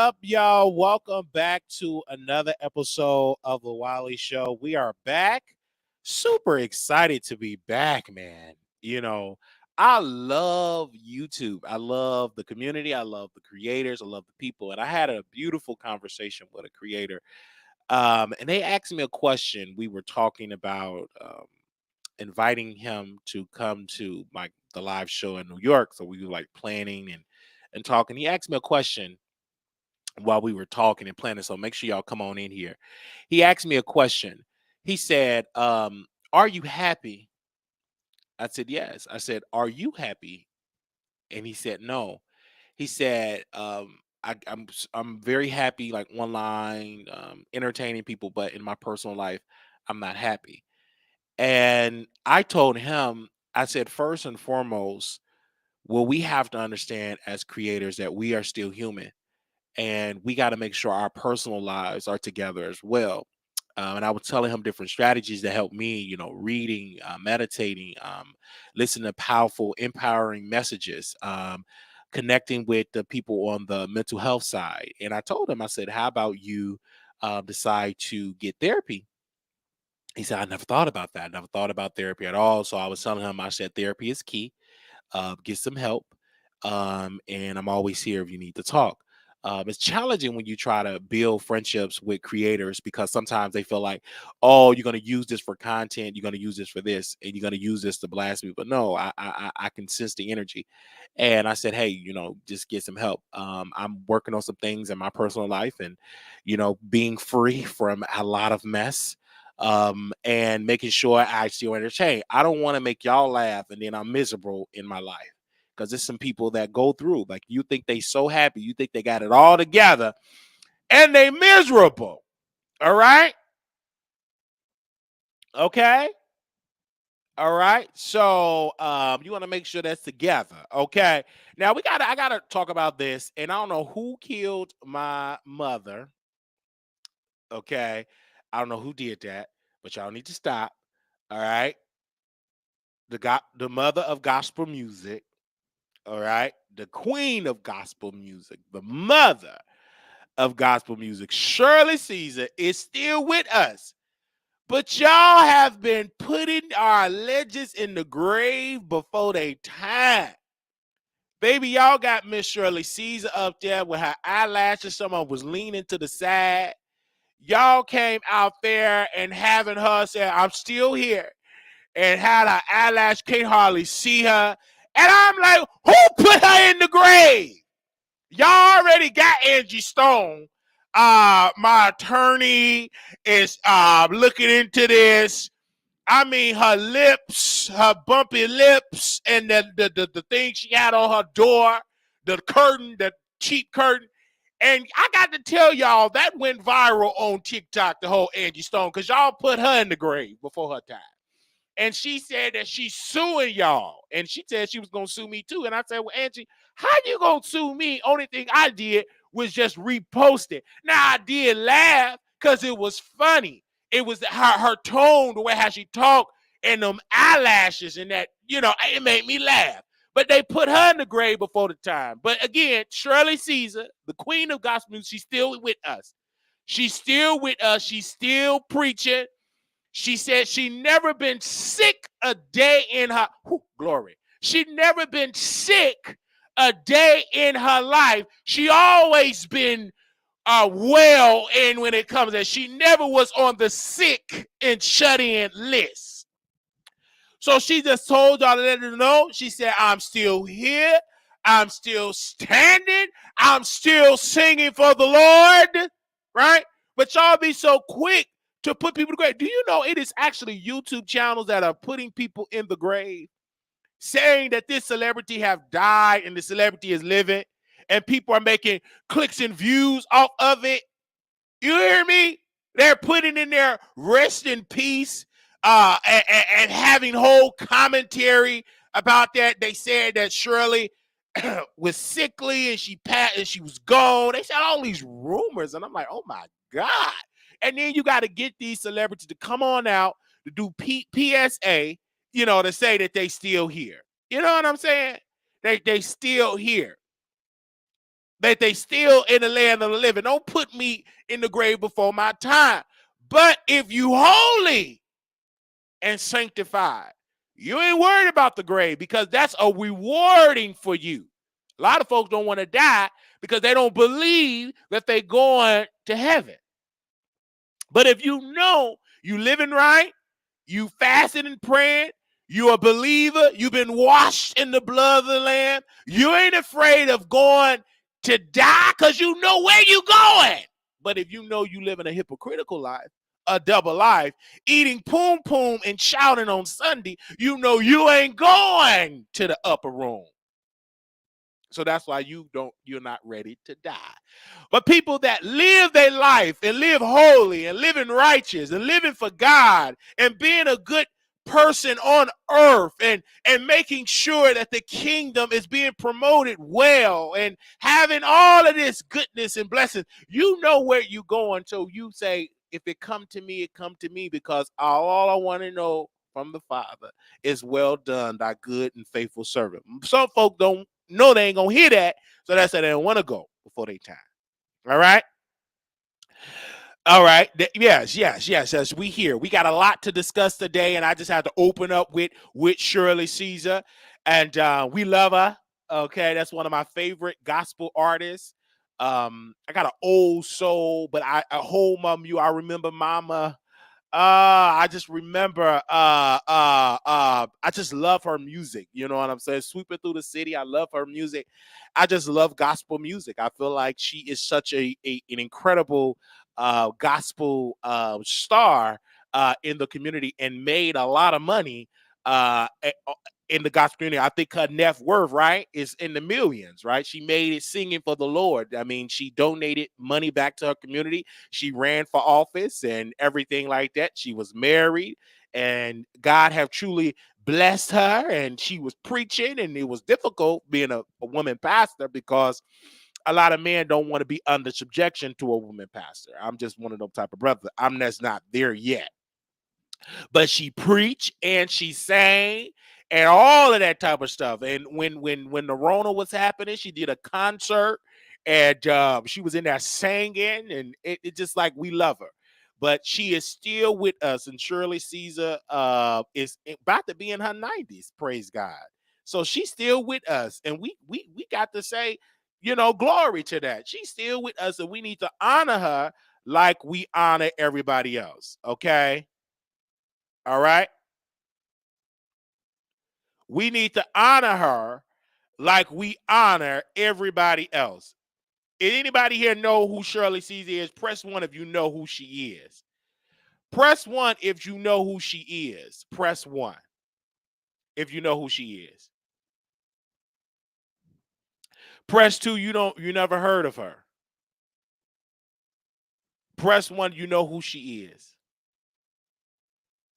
up, y'all? Welcome back to another episode of the Wiley Show. We are back. Super excited to be back, man. I love YouTube. I love the community. I love the creators. I love the people. And I had a beautiful conversation with a creator. And they asked me a question. We were talking about inviting him to come to the live show in New York. So we were like planning and talking. He asked me a question while we were talking and planning. So make sure y'all come on in here. He asked me a question. He said, "Are you happy?" I said, "Yes." I said, "Are you happy?" And he said, "No." He said, I'm very happy, like one line, entertaining people, but in my personal life, I'm not happy." And I told him, I said, first and foremost, well, we have to understand as creators that we are still human and we got to make sure our personal lives are together as well. And I was telling him different strategies that help me, reading, meditating, listening to powerful, empowering messages, connecting with the people on the mental health side. And I told him, I said, how about you decide to get therapy? He said, I never thought about that. I never thought about therapy at all. So I was telling him, I said, therapy is key. Get some help. And I'm always here if you need to talk. It's challenging when you try to build friendships with creators because sometimes they feel like, oh, you're going to use this for content, you're going to use this for this, and you're going to use this to blast me. But no, I can sense the energy. And I said, hey, just get some help. I'm working on some things in my personal life and, being free from a lot of mess and making sure I still entertain. I don't want to make y'all laugh and then I'm miserable in my life because there's some people that go through like you think they so happy, you think they got it all together, and they miserable. All right, okay, all right. So you want to make sure that's together, okay? Now I gotta talk about this, and I don't know who killed my mother. Okay, I don't know who did that, but y'all need to stop. All right, the mother of gospel music. All right, the queen of gospel music, the mother of gospel music, Shirley Caesar, is still with us. But y'all have been putting our legends in the grave before they time. Baby, y'all got Miss Shirley Caesar up there with her eyelashes. Someone was leaning to the side. Y'all came out there and having her say, I'm still here. And had her eyelash, can't hardly see her. And I'm like, who put her in the grave? Y'all already got Angie Stone. My attorney is looking into this. I mean, her lips, her bumpy lips, and the thing she had on her door, the curtain, the cheap curtain. And I got to tell y'all, that went viral on TikTok, the whole Angie Stone, because y'all put her in the grave before her time. And she said that she's suing y'all. And she said she was going to sue me too. And I said, well, Angie, how you going to sue me? Only thing I did was just repost it. Now, I did laugh because it was funny. It was her tone, the way how she talked, and them eyelashes and that, it made me laugh. But they put her in the grave before the time. But again, Shirley Caesar, the queen of gospel music, she's still with us. She's still with us. She's still preaching. She said she never been sick a day in her glory. She never been sick a day in her life. She always been well in when it comes to that. She never was on the sick and shut in list. So she just told y'all to let her know. She said, I'm still here. I'm still standing. I'm still singing for the Lord. Right? But y'all be so quick to put people in the grave. Do you know it is actually YouTube channels that are putting people in the grave, saying that this celebrity have died and the celebrity is living, and people are making clicks and views off of it? You hear me? They're putting in there rest in peace and having whole commentary about that. They said that Shirley was sickly and she was gone. They said all these rumors, and I'm like, oh my God. And then you got to get these celebrities to come on out to do PSA, to say that they still here. You know what I'm saying? They still here. that they still in the land of the living. Don't put me in the grave before my time. But if you holy and sanctified, you ain't worried about the grave, because that's a rewarding for you. A lot of folks don't want to die because they don't believe that they're going to heaven. But if you know you living right, you fasting and praying, you're a believer, you've been washed in the blood of the Lamb, you ain't afraid of going to die because you know where you going. But if you know you living a hypocritical life, a double life, eating poom poom and shouting on Sunday, you know you ain't going to the upper room. So that's why you're not ready to die. But people that live their life and live holy and living righteous and living for God and being a good person on earth and making sure that the kingdom is being promoted well and having all of this goodness and blessings, you know where you're going. So you say, if it come to me, it come to me, because all I want to know from the Father is, well done, thy good and faithful servant. Some folk don't know, they ain't gonna hear that, so that's why they don't want to go before they time. All right. All right. Yes. We here. We got a lot to discuss today, and I just had to open up with Shirley Caesar, and we love her. Okay, that's one of my favorite gospel artists. I got an old soul, but I hold mom. I remember Mama. I just remember, I just love her music. You know what I'm saying? Sweeping through the city. I love her music. I just love gospel music. I feel like she is such an incredible gospel star in the community, and made a lot of money in the gospel community. I think her net worth, right, is in the millions, right? She made it singing for the Lord. I mean, she donated money back to her community. She ran for office and everything like that. She was married, and God have truly blessed her, and she was preaching, and it was difficult being a woman pastor, because a lot of men don't want to be under subjection to a woman pastor. I'm just one of those type of brothers. I'm just not there yet. But she preached and she sang and all of that type of stuff. And when the Rona was happening, she did a concert, and she was in there singing, and it just like, we love her. But she is still with us, and Shirley Caesar is about to be in her 90s. Praise God. So she's still with us, and we got to say, glory to that. She's still with us, and we need to honor her like we honor everybody else. Okay. All right. We need to honor her like we honor everybody else. If anybody here know who Shirley Caesar is, press 1 if you know who she is. Press 1 if you know who she is. Press 1 if you know who she is. Press 2, you never heard of her. Press 1, you know who she is.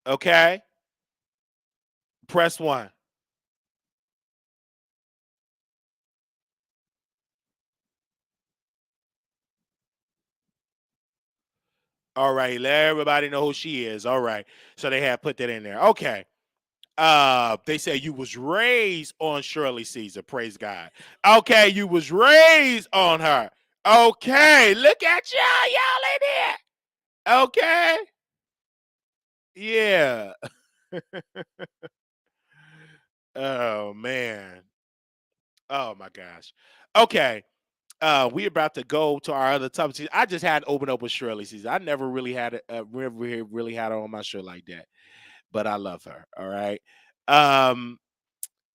Okay? Press 1. All right, let everybody know who she is. All right. So they have put that in there. Okay. They say you was raised on Shirley Caesar. Praise God. Okay, you was raised on her. Okay, look at y'all in there. Okay. Yeah. Oh man. Oh my gosh. Okay. We about to go to our other topic. I just had to open up with Shirley Caesar. I never really had really had her on my show like that, but I love her. All right. Um.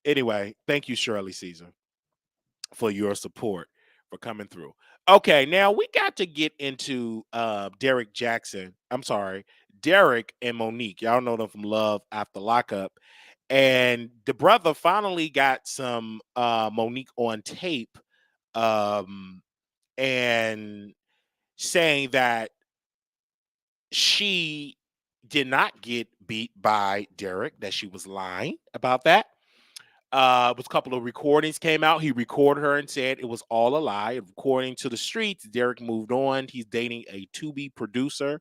Anyway, thank you, Shirley Caesar, for your support, for coming through. Okay, now we got to get into Derek Jackson. I'm sorry, Derek and Monique. Y'all know them from Love After Lockup. And the brother finally got some Monique on tape, um, and saying that she did not get beat by Derek, that she was lying about that. It was a couple of recordings came out. He recorded her and said it was all a lie. According to the streets, Derek moved on. He's dating a to-be producer,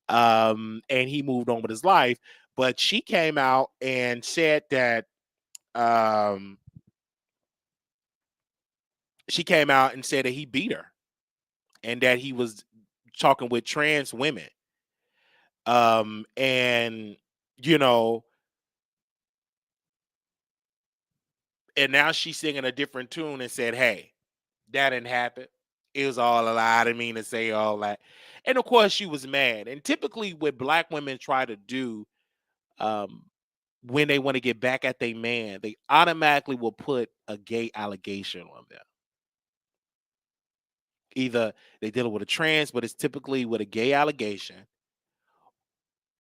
and he moved on with his life. But she came out and said that um, she came out and said that he beat her and that he was talking with trans women. And you know, and now she's singing a different tune and said, "Hey, that didn't happen. It was all a lie. I didn't mean to say all that." And of course, she was mad. And typically, what black women try to do, um, when they want to get back at their man, they automatically will put a gay allegation on them. Either they deal with a trans, but it's typically with a gay allegation.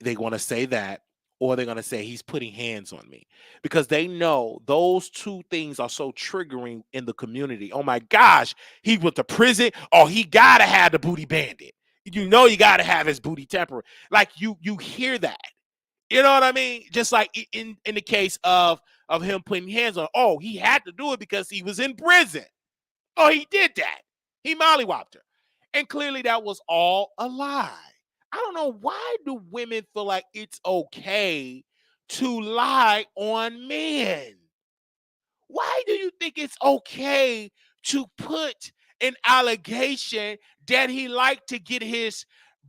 They want to say that, or they're going to say he's putting hands on me, because they know those two things are so triggering in the community. Oh my gosh, he went to prison. Oh, he gotta have the booty bandit. You know, you gotta have his booty temper. Like you hear that. You know what I mean? Just like in the case of him putting hands on. Oh, he had to do it because he was in prison. Oh, he did that. He mollywopped her. And clearly that was all a lie. I don't know, why do women feel like it's okay to lie on men? Why do you think it's okay to put an allegation that he liked to get his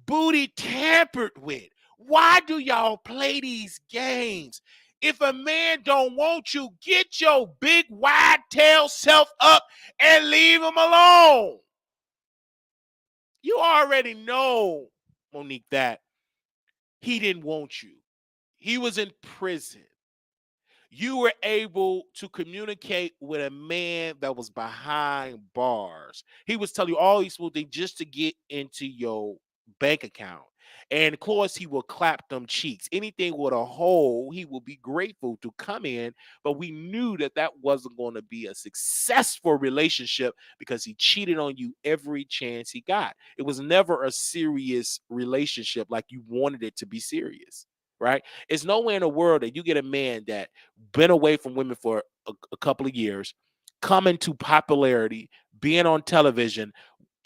booty tampered with? Why do y'all play these games? If a man don't want you, get your big wide tail self up and leave him alone. You already know, Monique, that he didn't want you. He was in prison. You were able to communicate with a man that was behind bars. He was telling you all these smooth things just to get into your bank account. And of course, he will clap them cheeks. Anything with a hole, he will be grateful to come in. But we knew that that wasn't going to be a successful relationship because he cheated on you every chance he got. It was never a serious relationship like you wanted it to be serious, right? It's nowhere in the world that you get a man that been away from women for a couple of years, coming to popularity, being on television.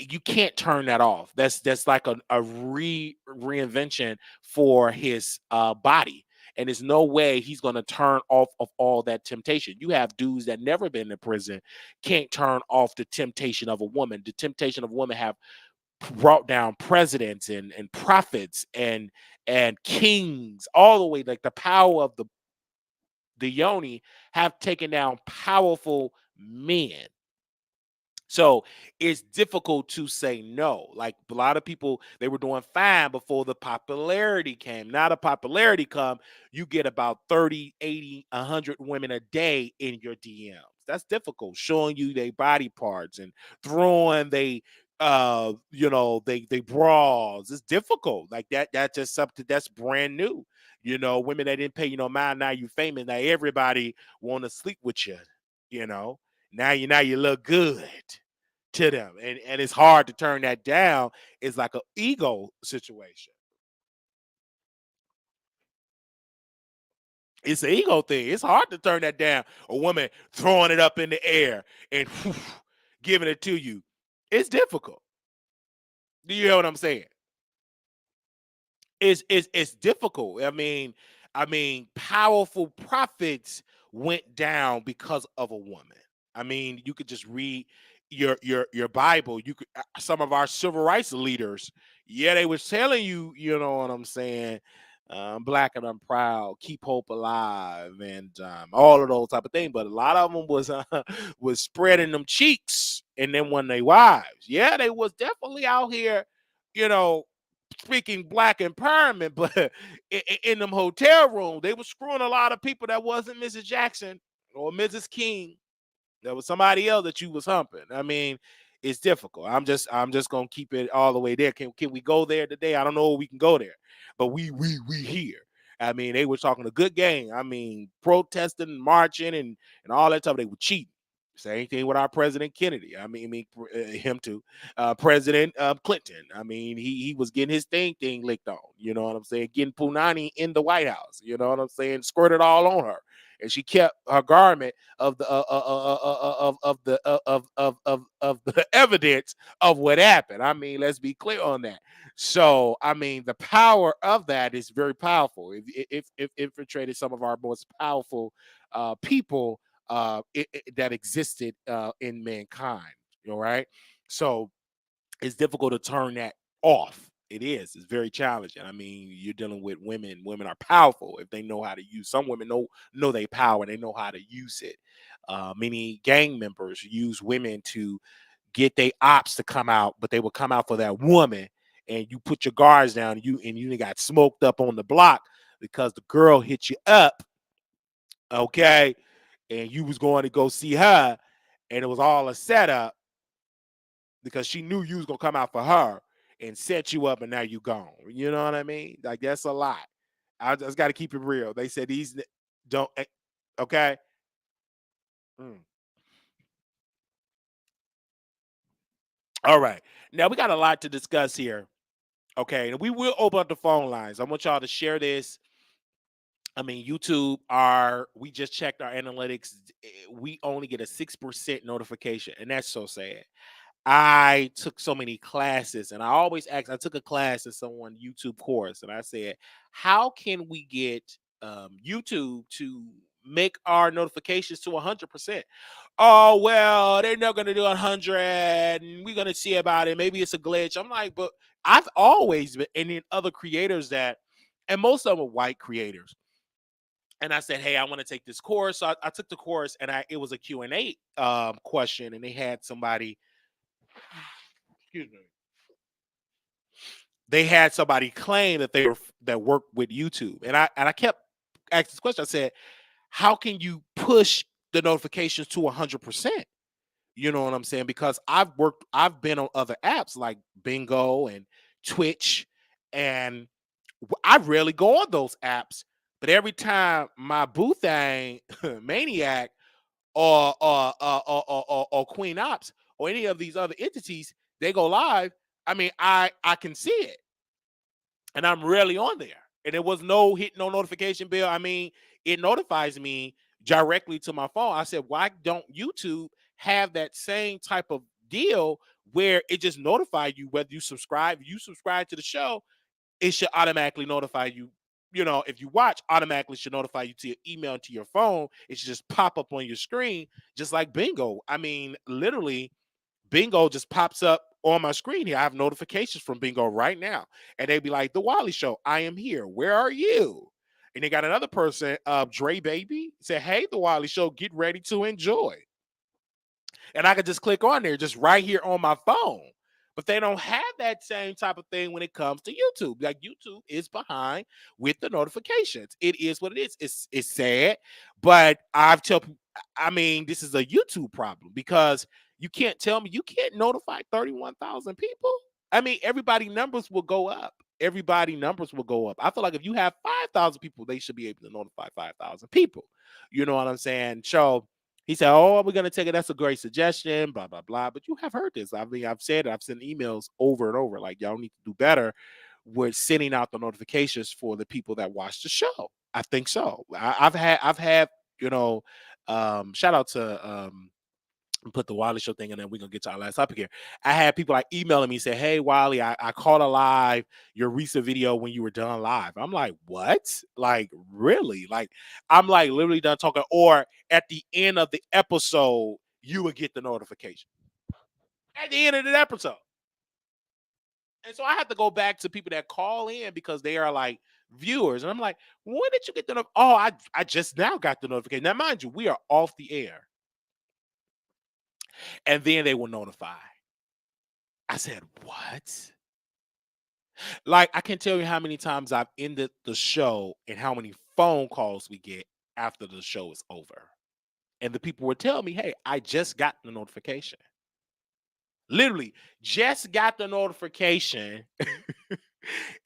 You can't turn that off. That's like a reinvention for his body. And there's no way he's going to turn off of all that temptation. You have dudes that never been in prison, can't turn off the temptation of a woman. The temptation of a woman have brought down presidents and prophets and kings, all the way, like the power of the yoni have taken down powerful men. So it's difficult to say no. Like a lot of people, they were doing fine before the popularity came. Now the popularity come, you get about 30, 80, 100 women a day in your DMs. That's difficult, showing you their body parts and throwing they bras. It's difficult. Like that's just something that's brand new. Women that didn't pay you no mind, now you famous. Now everybody want to sleep with you, you know. Now you look good to them, and it's hard to turn that down. It's like an ego situation. It's an ego thing. It's hard to turn that down. A woman throwing it up in the air and whew, giving it to you. It's difficult. Do you hear what I'm saying? It's difficult. Powerful prophets went down because of a woman. You could just read your Bible. You could some of our civil rights leaders, yeah, they was telling you, you know what I'm saying. Black and I'm proud, keep hope alive, and all of those type of things. But a lot of them was was spreading them cheeks, and then when they wives, yeah, they was definitely out here, you know, speaking black empowerment, but in them hotel rooms, they were screwing a lot of people that wasn't Mrs. Jackson or Mrs. King. There was somebody else that you was humping. It's difficult. I'm just gonna keep it all the way there. Can we go there today? I don't know if we can go there, but we here. They were talking a good game. Protesting, marching, and all that stuff. They were cheating. Same thing with our President Kennedy. Him too. President Clinton. He was getting his thing licked on. You know what I'm saying? Getting punani in the White House. You know what I'm saying? Squirted all on her, and she kept her garment of the of the evidence of what happened. Let's be clear on that. So the power of that is very powerful. If infiltrated some of our most powerful people that existed in mankind. All right. So it's difficult to turn that off. It is. It's very challenging. I mean, you're dealing with women. Women are powerful if they know how to use. Some women know they power. They know how to use it. Many gang members use women to get their ops to come out, but they will come out for that woman. And you put your guards down. And you got smoked up on the block because the girl hit you up. Okay, and you was going to go see her, and it was all a setup because she knew you was gonna come out for her and set you up, and now you gone. You know what I mean? Like that's a lot. I just got to keep it real. They said these don't. Okay. Mm. All right. Now we got a lot to discuss here. Okay, and we will open up the phone lines. I want y'all to share this. I mean, YouTube we just checked our analytics. We only get a 6% notification, and that's so sad. I took so many classes, and I always ask. I took a class in someone YouTube course, and I said, "How can we get YouTube to make our notifications to 100%?" Oh well, they're not going to do 100, and we're going to see about it. Maybe it's a glitch. I'm like, but I've always been, and then other creators and most of them are white creators. And I said, "Hey, I want to take this course." So I took the course, and it was a Q&A question, and they had somebody. Excuse me. They had somebody claim that that worked with YouTube, and I kept asking this question. I said, "How can you push the notifications to 100%?" You know what I'm saying? Because I've been on other apps like Bingo and Twitch, and I rarely go on those apps. But every time my boo thing, Maniac, or Queen Ops, or any of these other entities, they go live. I mean, I can see it, and I'm rarely on there. And there was no notification bell. I mean, it notifies me directly to my phone. I said, why don't YouTube have that same type of deal where it just notify you whether you subscribe? If you subscribe to the show, it should automatically notify you. You know, if you watch, automatically should notify you to your email and to your phone. It should just pop up on your screen, just like Bingo. I mean, literally, Bingo just pops up on my screen here. I have notifications from Bingo right now. And they'd be like, "The Wiley Show, I am here. Where are you?" And they got another person, Dre Baby, said, "Hey, The Wiley Show, get ready to enjoy." And I could just click on there just right here on my phone. But they don't have that same type of thing when it comes to YouTube. Like YouTube is behind with the notifications. It is what it is. It's sad, but I mean, this is a YouTube problem because you can't tell me you can't notify 31,000 people. I mean, everybody numbers will go up. Everybody numbers will go up. I feel like if you have 5,000 people, they should be able to notify 5,000 people. You know what I'm saying? So he said, "Oh, we're gonna take it. That's a great suggestion." Blah blah blah. But you have heard this. I mean, I've said it. I've sent emails over and over. Like y'all need to do better with sending out the notifications for the people that watch the show. I think so. I've had you know, shout out to put the Wiley Show thing in there. We're gonna get to our last topic here. I had people like emailing me say, "Hey Wiley, I caught a live your recent video when you were done live." I'm like, "What? Like really?" Like I'm like literally done talking, or at the end of the episode, you would get the notification. At the end of the episode. And so I have to go back to people that call in because they are like viewers. And I'm like, when did you get the oh, I just now got the notification. Now, mind you, we are off the air. And then they will notify. I said, "What?" Like, I can't tell you how many times I've ended the show and how many phone calls we get after the show is over. And the people would tell me, "Hey, I just got the notification." Literally, just got the notification,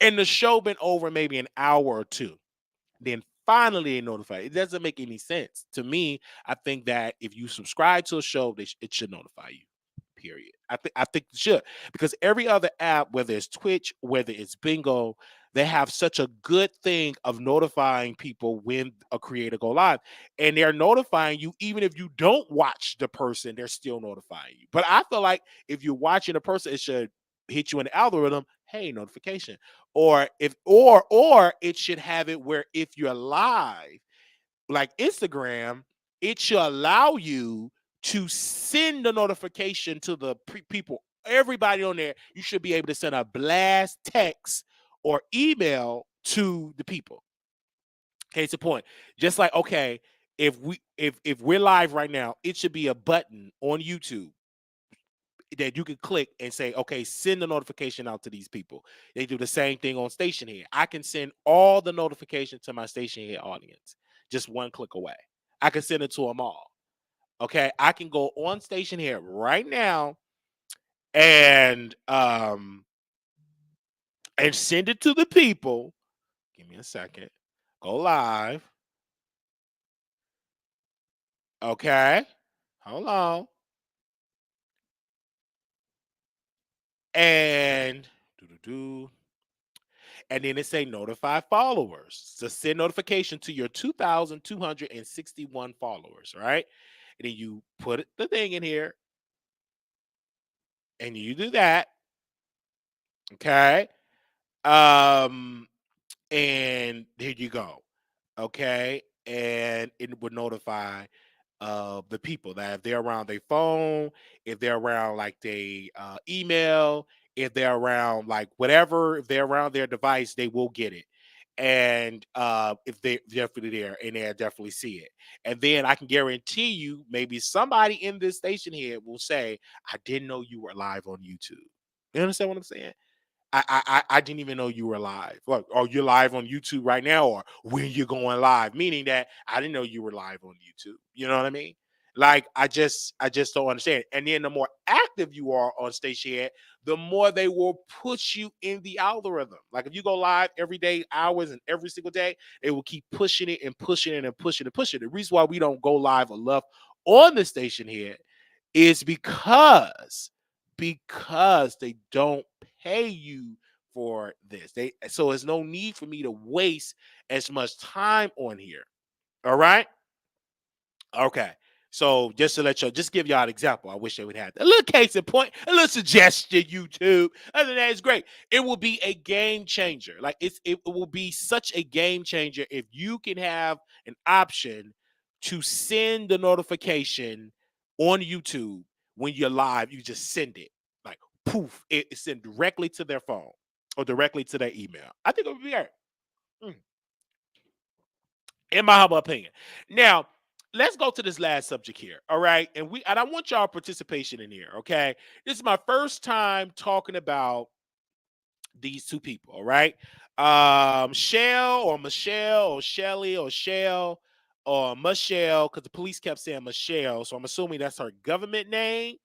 and the show been over maybe an hour or two. Then finally they notify. It doesn't make any sense to me. I think that if you subscribe to a show, it should notify you. Period. I think it should, because every other app, whether it's Twitch, whether it's Bingo, they have such a good thing of notifying people when a creator go live, and they're notifying you even if you don't watch the person. They're still notifying you. But I feel like if you're watching a person, it should hit you in the algorithm. Hey, notification, or if or it should have it where if you're live, like Instagram, it should allow you to send the notification to the people, everybody on there. You should be able to send a blast text or email to the people. Case in point, just like, okay, if we're live right now, it should be a button on YouTube that you can click and say, okay, send the notification out to these people. They do the same thing on Station Head. I can send all the notifications to my Station Head audience just one click away. I can send it to them all. Okay, I can go on Station Head right now and send it to the people. Give me a second. Go live. Okay, hold on. And and then it say notify followers. So send notification to your 2,261 followers, right? And then you put the thing in here and you do that. Okay. And here you go. Okay. And it would notify the people that if they're around their phone, if they're around like they email, if they're around like whatever, if they're around their device, they will get it. And if they're definitely there and they'll definitely see it. And then I can guarantee you, maybe somebody in this station here will say, I didn't know you were live on YouTube. You understand what I'm saying? I didn't even know you were live. Or you're live on YouTube right now, or when you're going live, meaning that I didn't know you were live on YouTube. You know what I mean? Like I just don't understand. And then the more active you are on Station Head, the more they will push you in the algorithm. Like if you go live every day, hours, and every single day, they will keep pushing it and pushing it and pushing it and pushing it. The reason why we don't go live enough on the Station Head is because they don't pay you for this. So there's no need for me to waste as much time on here. All right. Okay. So just to let y'all, just give y'all an example. I wish they would have a little case in point, a little suggestion, YouTube. Other than that, it's great. It will be a game changer. Like it will be such a game changer if you can have an option to send the notification on YouTube when you're live. You just send it like poof. It's sent directly to their phone or directly to their email. I think it would be great. Mm. In my humble opinion. Now, let's go to this last subject here. All right. And I want y'all participation in here. Okay. This is my first time talking about these two people. All right. Shell or Michelle or Shelley or Shell or Michelle, because the police kept saying Michelle. So I'm assuming that's her government name.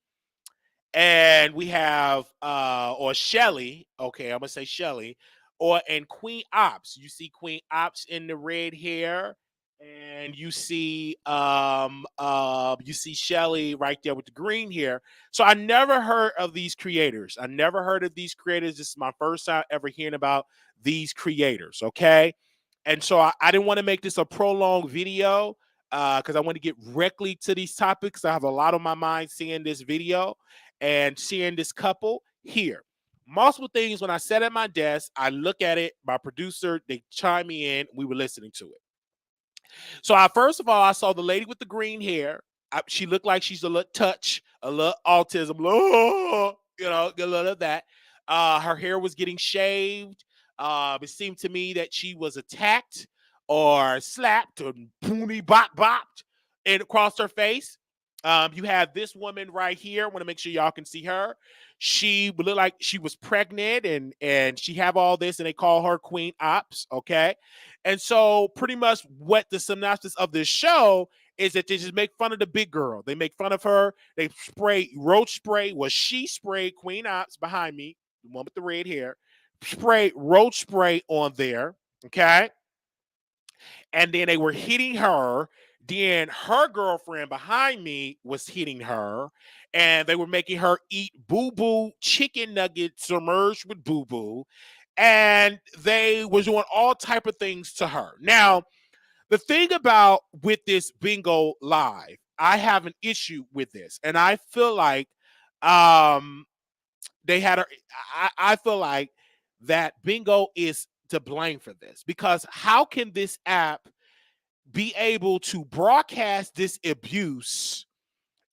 And we have or Shelley, okay, I'm gonna say Shelley, and Queen Ops. You see Queen Ops in the red hair, and you see Shelley right there with the green hair. So I never heard of these creators. I never heard of these creators. This is my first time ever hearing about these creators, okay? And so I didn't want to make this a prolonged video because I want to get directly to these topics. I have a lot on my mind seeing this video and seeing this couple here. Multiple things when I sat at my desk, I look at it, my producer, they chime me in, we were listening to it. So first of all, I saw the lady with the green hair. She looked like she's a little touch, a little autism, a little of that. Her hair was getting shaved. It seemed to me that she was attacked or slapped or boony bopped and across her face. You have this woman right here. I want to make sure y'all can see her. She looked like she was pregnant and she have all this, and they call her Queen Ops. Okay. And so pretty much what the synopsis of this show is that they just make fun of the big girl. They make fun of her. They spray roach spray. Well, she sprayed Queen Ops behind me, the one with the red hair, spray roach spray on there. Okay. And then they were hitting her. Then her girlfriend behind me was hitting her, and they were making her eat boo boo chicken nuggets submerged with boo boo, and they was doing all type of things to her. Now, the thing about with this bingo live, I have an issue with this, and I feel like they had a. I feel like that bingo is to blame for this because how can this app be able to broadcast this abuse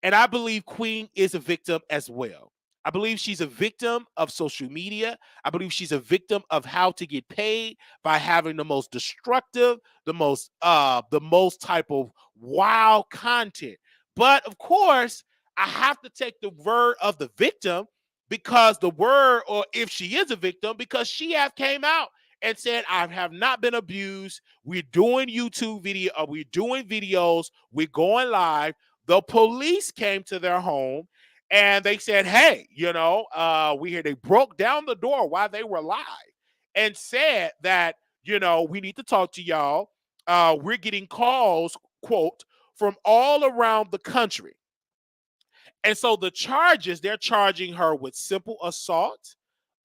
And I believe Queen is a victim as well. I believe she's a victim of social media. I believe she's a victim of how to get paid by having the most destructive, the most type of wild content. But of course, I have to take the word of the victim, because the word, or if she is a victim, because she have came out and said, I have not been abused. We're doing YouTube video, we're doing videos, we're going live. The police came to their home and they said, hey, we hear they broke down the door while they were live and said that, we need to talk to y'all. We're getting calls, quote, from all around the country. And so the charges, they're charging her with simple assault.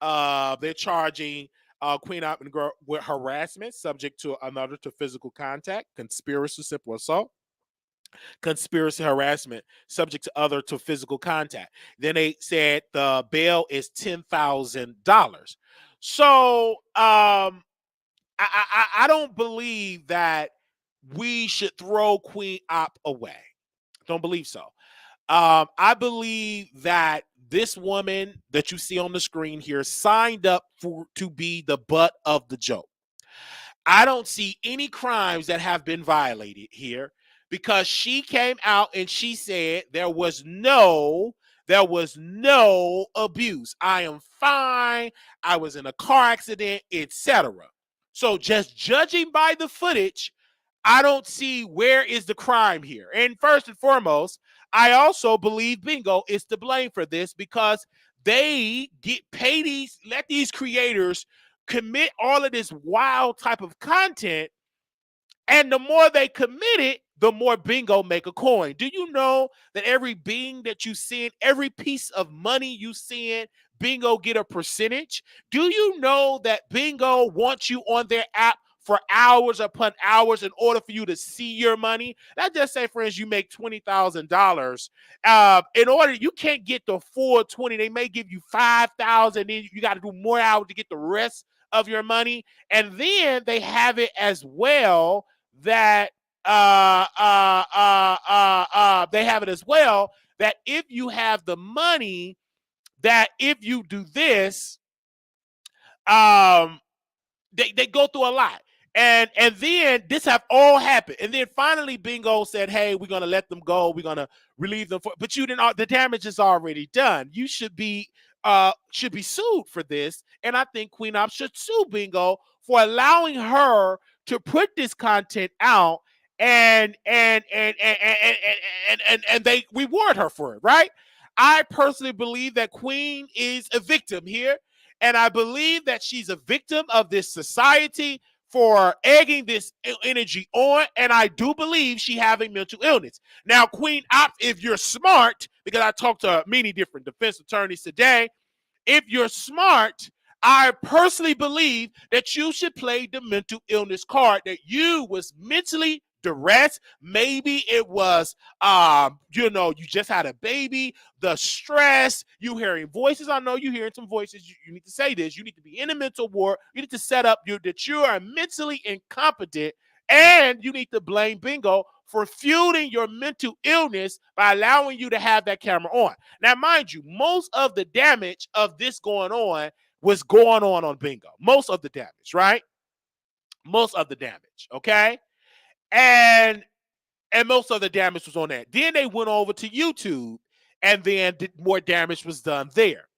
They're charging Queen Opp with harassment, subject to another to physical contact, conspiracy, simple assault, conspiracy, harassment, subject to other to physical contact. Then they said the bail is $10,000. So I don't believe that we should throw Queen Opp away. Don't believe so. I believe that this woman that you see on the screen here signed up to be the butt of the joke. I don't see any crimes that have been violated here, because she came out and she said there was no abuse. I am fine. I was in a car accident, etc. So just judging by the footage, I don't see where is the crime here. And first and foremost, I also believe Bingo is to blame for this, because they let these creators commit all of this wild type of content, and the more they commit it, the more Bingo make a coin. Do you know that every being that you send, every piece of money you send, Bingo get a percentage? Do you know that Bingo wants you on their app for hours upon hours in order for you to see your money? Let's just say, for instance, you make $20,000. In order, you can't get the full 20. They may give you 5,000. Then you got to do more hours to get the rest of your money. And then they have it as well that they have it as well that if you have the money, that if you do this, they go through a lot. And then this have all happened. And then finally Bingo said, hey, we're going to let them go. We're going to relieve them. But you didn't, the damage is already done. You should be sued for this. And I think Queen Opp should sue Bingo for allowing her to put this content out, and they reward her for it, right? I personally believe that Queen is a victim here. And I believe that she's a victim of this society for egging this energy on. And I do believe she having mental illness. Now, Queen Opp, if you're smart, because I talked to many different defense attorneys today, if you're smart, I personally believe that you should play the mental illness card, that you was mentally duress. Maybe it was, you just had a baby, the stress, you hearing voices. I know you hearing some voices. You need to say this. You need to be in a mental ward. You need to set up that you are mentally incompetent, and you need to blame Bingo for fueling your mental illness by allowing you to have that camera on. Now, mind you, most of the damage of this going on was going on Bingo. Most of the damage, right? Most of the damage, okay? And most of the damage was on that. Then they went over to YouTube, and then more damage was done there.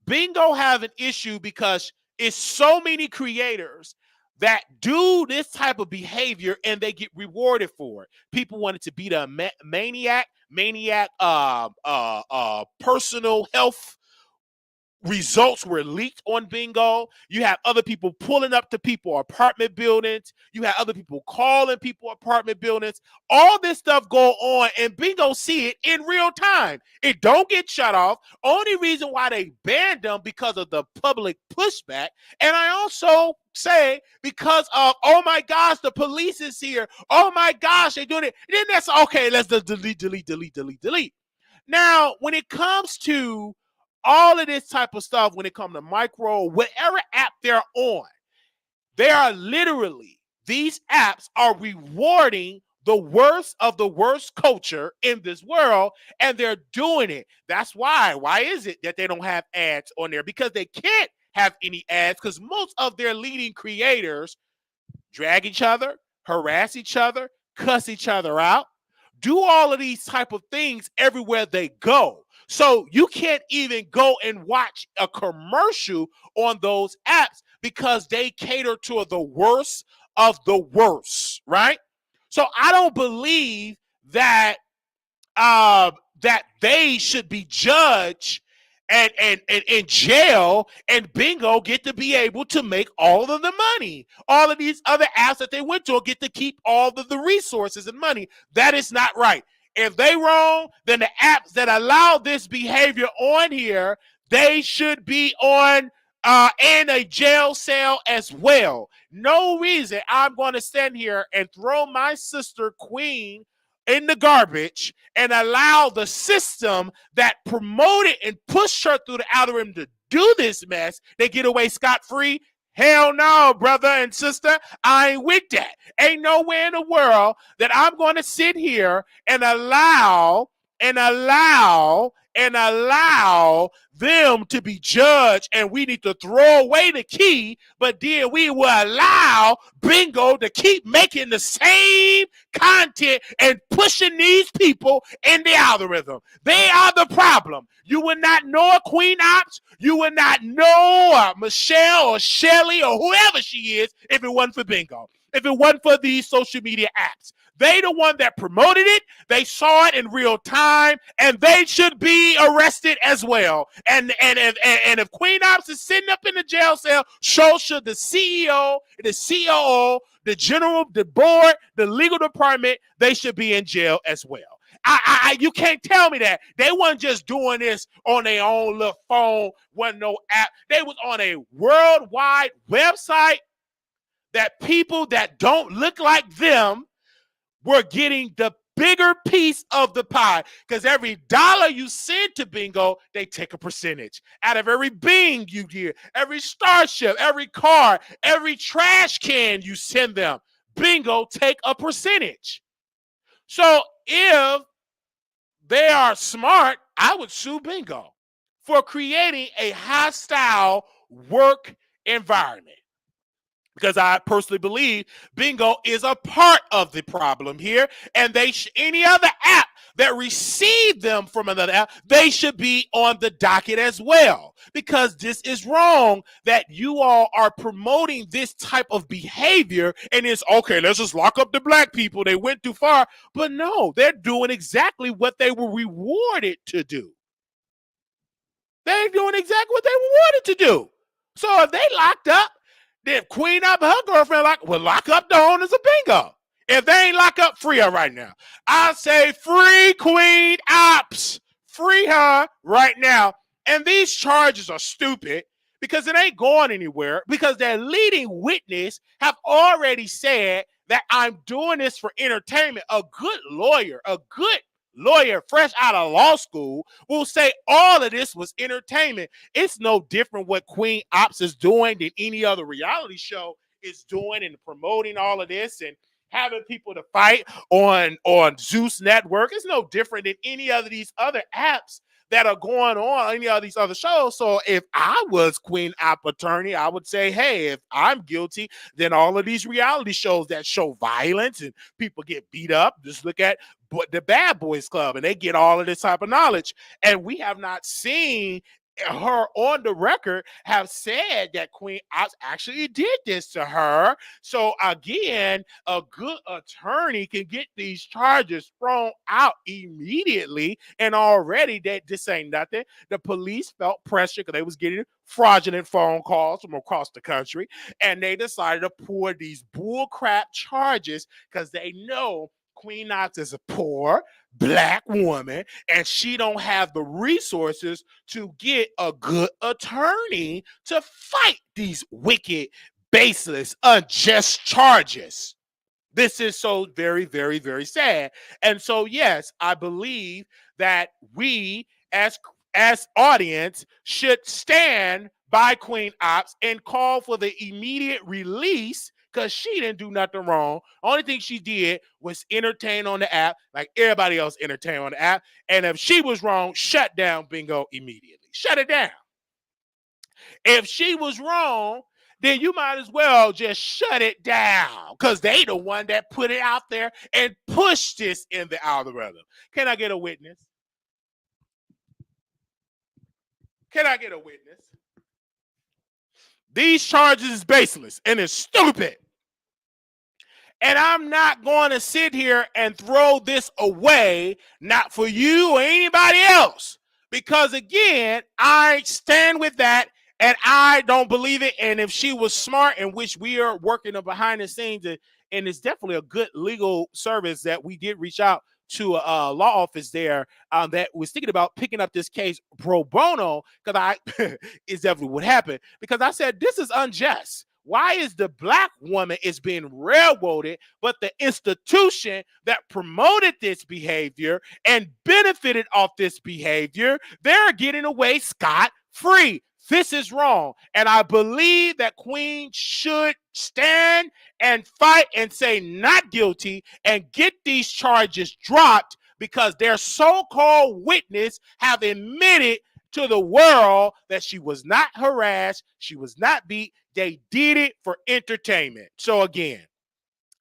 Bingo have an issue because it's so many creators that do this type of behavior and they get rewarded for it. People wanted to beat a maniac, personal health results were leaked on Bingo. You have other people pulling up to people apartment buildings. You have other people calling people apartment buildings. All this stuff go on, and Bingo see it in real time. It don't get shut off. Only reason why they banned them because of the public pushback. And I also say because of, oh my gosh, the police is here. Oh my gosh, they're doing it. Then that's okay. Let's just delete. Now, when it comes to all of this type of stuff, when it comes to micro, whatever app they're on, they are literally, these apps are rewarding the worst of the worst culture in this world, and they're doing it. That's why. Why is it that they don't have ads on there? Because they can't have any ads, because most of their leading creators drag each other, harass each other, cuss each other out, do all of these type of things everywhere they go. So you can't even go and watch a commercial on those apps because they cater to the worst of the worst, right? So I don't believe that that they should be judged and in jail, and bingo get to be able to make all of the money. All of these other apps that they went to get to keep all of the resources and money. That is not right. If they wrong, then the apps that allow this behavior on here, they should be on in a jail cell as well. No reason I'm going to stand here and throw my sister Queen in the garbage and allow the system that promoted and pushed her through the algorithm to do this mess, they get away scot-free. Hell no, brother and sister. I ain't with that. Ain't nowhere in the world that I'm going to sit here and allow them to be judged, and we need to throw away the key, but then we will allow bingo to keep making the same content and pushing these people in the algorithm. They are the problem. You would not know a Queen Ops. You would not know Michelle or Shirley or whoever she is if it wasn't for bingo, if it wasn't for these social media apps. They the one that promoted it. They saw it in real time, and they should be arrested as well. And if Queen Ops is sitting up in the jail cell, so should the CEO, the COO, the board, the legal department. They should be in jail as well. You can't tell me that they weren't just doing this on their own little phone, wasn't no app. They was on a worldwide website that people that don't look like them were getting the bigger piece of the pie, because every dollar you send to bingo, they take a percentage. Out of every Bing you get, every Starship, every car, every trash can you send them, bingo take a percentage. So if they are smart, I would sue bingo for creating a hostile work environment, because I personally believe bingo is a part of the problem here, and any other app that received them from another app, they should be on the docket as well, because this is wrong that you all are promoting this type of behavior, and it's okay, let's just lock up the black people, they went too far. But no, they're doing exactly what they were rewarded to do. They're doing exactly what they were rewarded to do. So if they locked up, then Queen Up and her girlfriend lock up the owners of bingo. If they ain't lock up, free her right now. I say free Queen Ops. Free her right now. And these charges are stupid because it ain't going anywhere, because their leading witness have already said that I'm doing this for entertainment. A good lawyer fresh out of law school will say all of this was entertainment. It's no different what Queen Ops is doing than any other reality show is doing, and promoting all of this and having people to fight on Zeus Network. It's no different than any of these other apps that are going on, any of these other shows. So if I was Queen Op attorney, I would say, hey, if I'm guilty, then all of these reality shows that show violence and people get beat up, just look at the Bad Boys Club, and they get all of this type of knowledge. And we have not seen her on the record have said that Queen Ops actually did this to her. So again, a good attorney can get these charges thrown out immediately, and already that this ain't nothing. The police felt pressure because they was getting fraudulent phone calls from across the country, and they decided to pour these bull crap charges because they know Queen Ops is a poor black woman, and she don't have the resources to get a good attorney to fight these wicked, baseless, unjust charges. This is so very, very, very sad. And so, yes, I believe that we as audience should stand by Queen Ops and call for the immediate release, because she didn't do nothing wrong. Only thing she did was entertain on the app like everybody else entertained on the app. And if she was wrong, shut down Bingo immediately. Shut it down. If she was wrong, then you might as well just shut it down because they the one that put it out there and pushed this in the algorithm. Can I get a witness? Can I get a witness? These charges is baseless and it's stupid. And I'm not going to sit here and throw this away, not for you or anybody else. Because again, I stand with that and I don't believe it. And if she was smart, and which we are working behind the scenes, and it's definitely a good legal service that we did reach out to a law office there that was thinking about picking up this case pro bono, because is definitely what happened. Because I said, this is unjust. Why is the black woman is being railroaded, but the institution that promoted this behavior and benefited off this behavior, they're getting away scot-free? This is wrong. And I believe that Queen should stand and fight and say not guilty and get these charges dropped because their so-called witness have admitted to the world that she was not harassed, she was not beat. They did it for entertainment. So again,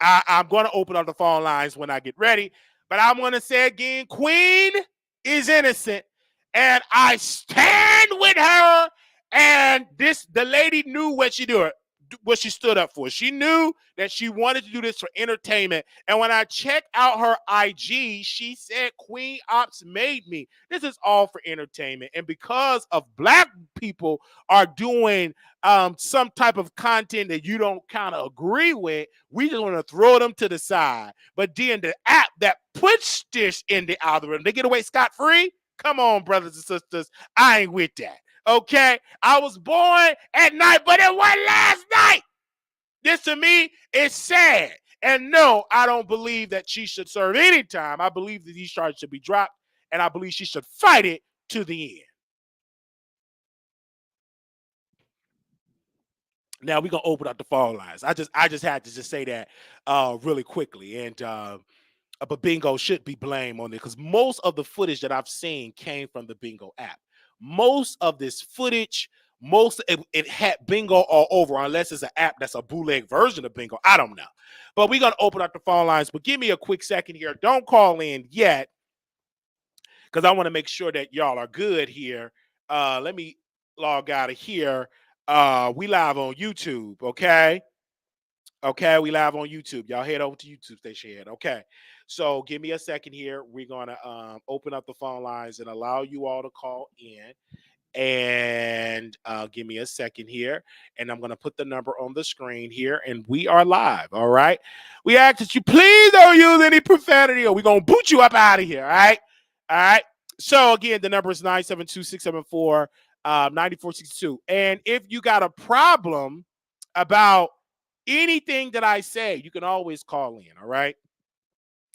I'm going to open up the phone lines when I get ready, but I'm going to say again, Queen is innocent, and I stand with her. And the lady knew what she did, what she stood up for. She knew that she wanted to do this for entertainment. And when I checked out her IG, she said, Queen Ops made me. This is all for entertainment. And because of black people are doing some type of content that you don't kind of agree with, we just want to throw them to the side. But then the app that puts this in the algorithm, they get away scot-free? Come on, brothers and sisters. I ain't with that. Okay, I was born at night, but it wasn't last night. This to me is sad. And no, I don't believe that she should serve any time. I believe that these charges should be dropped, and I believe she should fight it to the end. Now we're gonna open up the phone lines. I just had to just say that really quickly. And but Bingo should be blamed on it because most of the footage that I've seen came from the Bingo app. Most of this footage, it had Bingo all over, unless it's an app that's a bootleg version of Bingo. I don't know. But we're going to open up the phone lines. But give me a quick second here. Don't call in yet because I want to make sure that y'all are good here. Let me log out of here. We live on YouTube, okay? Okay, we live on YouTube. Y'all head over to YouTube station. Okay, so give me a second here. We're gonna open up the phone lines and allow you all to call in. And give me a second here, and I'm gonna put the number on the screen here, and we are live. All right. We ask that you please don't use any profanity, or we're gonna boot you up out of here. All right. All right. So again, the number is 972-674-9462. And if you got a problem about anything that I say, you can always call in, all right?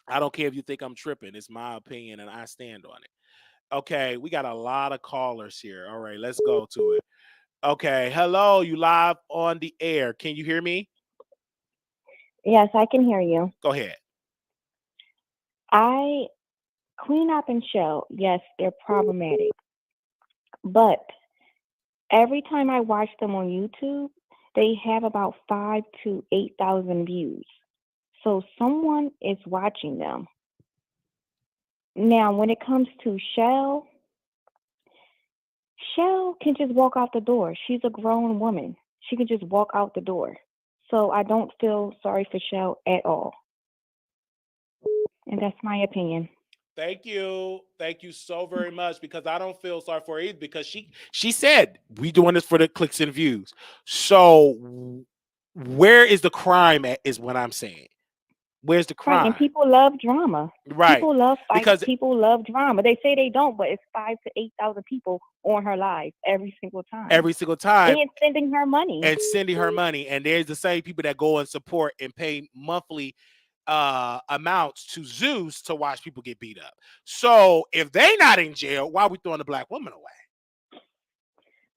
I don't care if you think I'm tripping. It's my opinion, and I stand on it. Okay, we got a lot of callers here. All right, let's go to it. Okay, hello, you live on the air. Can you hear me? Yes, I can hear you. Go ahead. Queenopp&chelle, yes, they're problematic. But every time I watch them on YouTube, they have about 5,000 to 8,000 views. So someone is watching them. Now, when it comes to Shell can just walk out the door. She's a grown woman. She can just walk out the door. So I don't feel sorry for Shell at all. And that's my opinion. Thank you. Thank you so very much, because I don't feel sorry for her either, because she said we doing this for the clicks and views. So where is the crime at is what I'm saying. Where's the crime? Right, and people love drama. Right. People love fights. Because people love drama. They say they don't, but it's 5,000 to 8,000 people on her live every single time. Every single time. And sending her money. And there's the same people that go and support and pay monthly amounts to Zeus to watch people get beat up. So if they not in jail, why are we throwing the black woman away?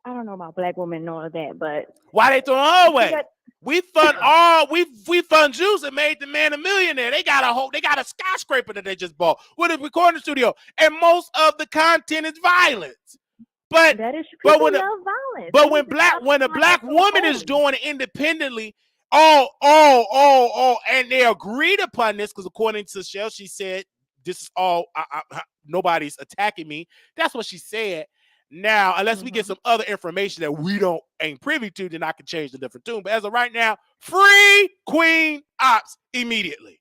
I don't know about black women and all of that, but why they throwing her away? We fund all we fund Juice and made the man a millionaire. They got a skyscraper that they just bought with a recording studio, and most of the content is violence. But That is but people when love violence. but They need to stop when a trying to black so woman is holy. doing it independently, and they agreed upon this because according to Shell, she said this is all nobody's attacking me. That's what she said. Now, unless we get some other information that we ain't privy to, then I can change the different tune. But as of right now, free Queen Ops immediately.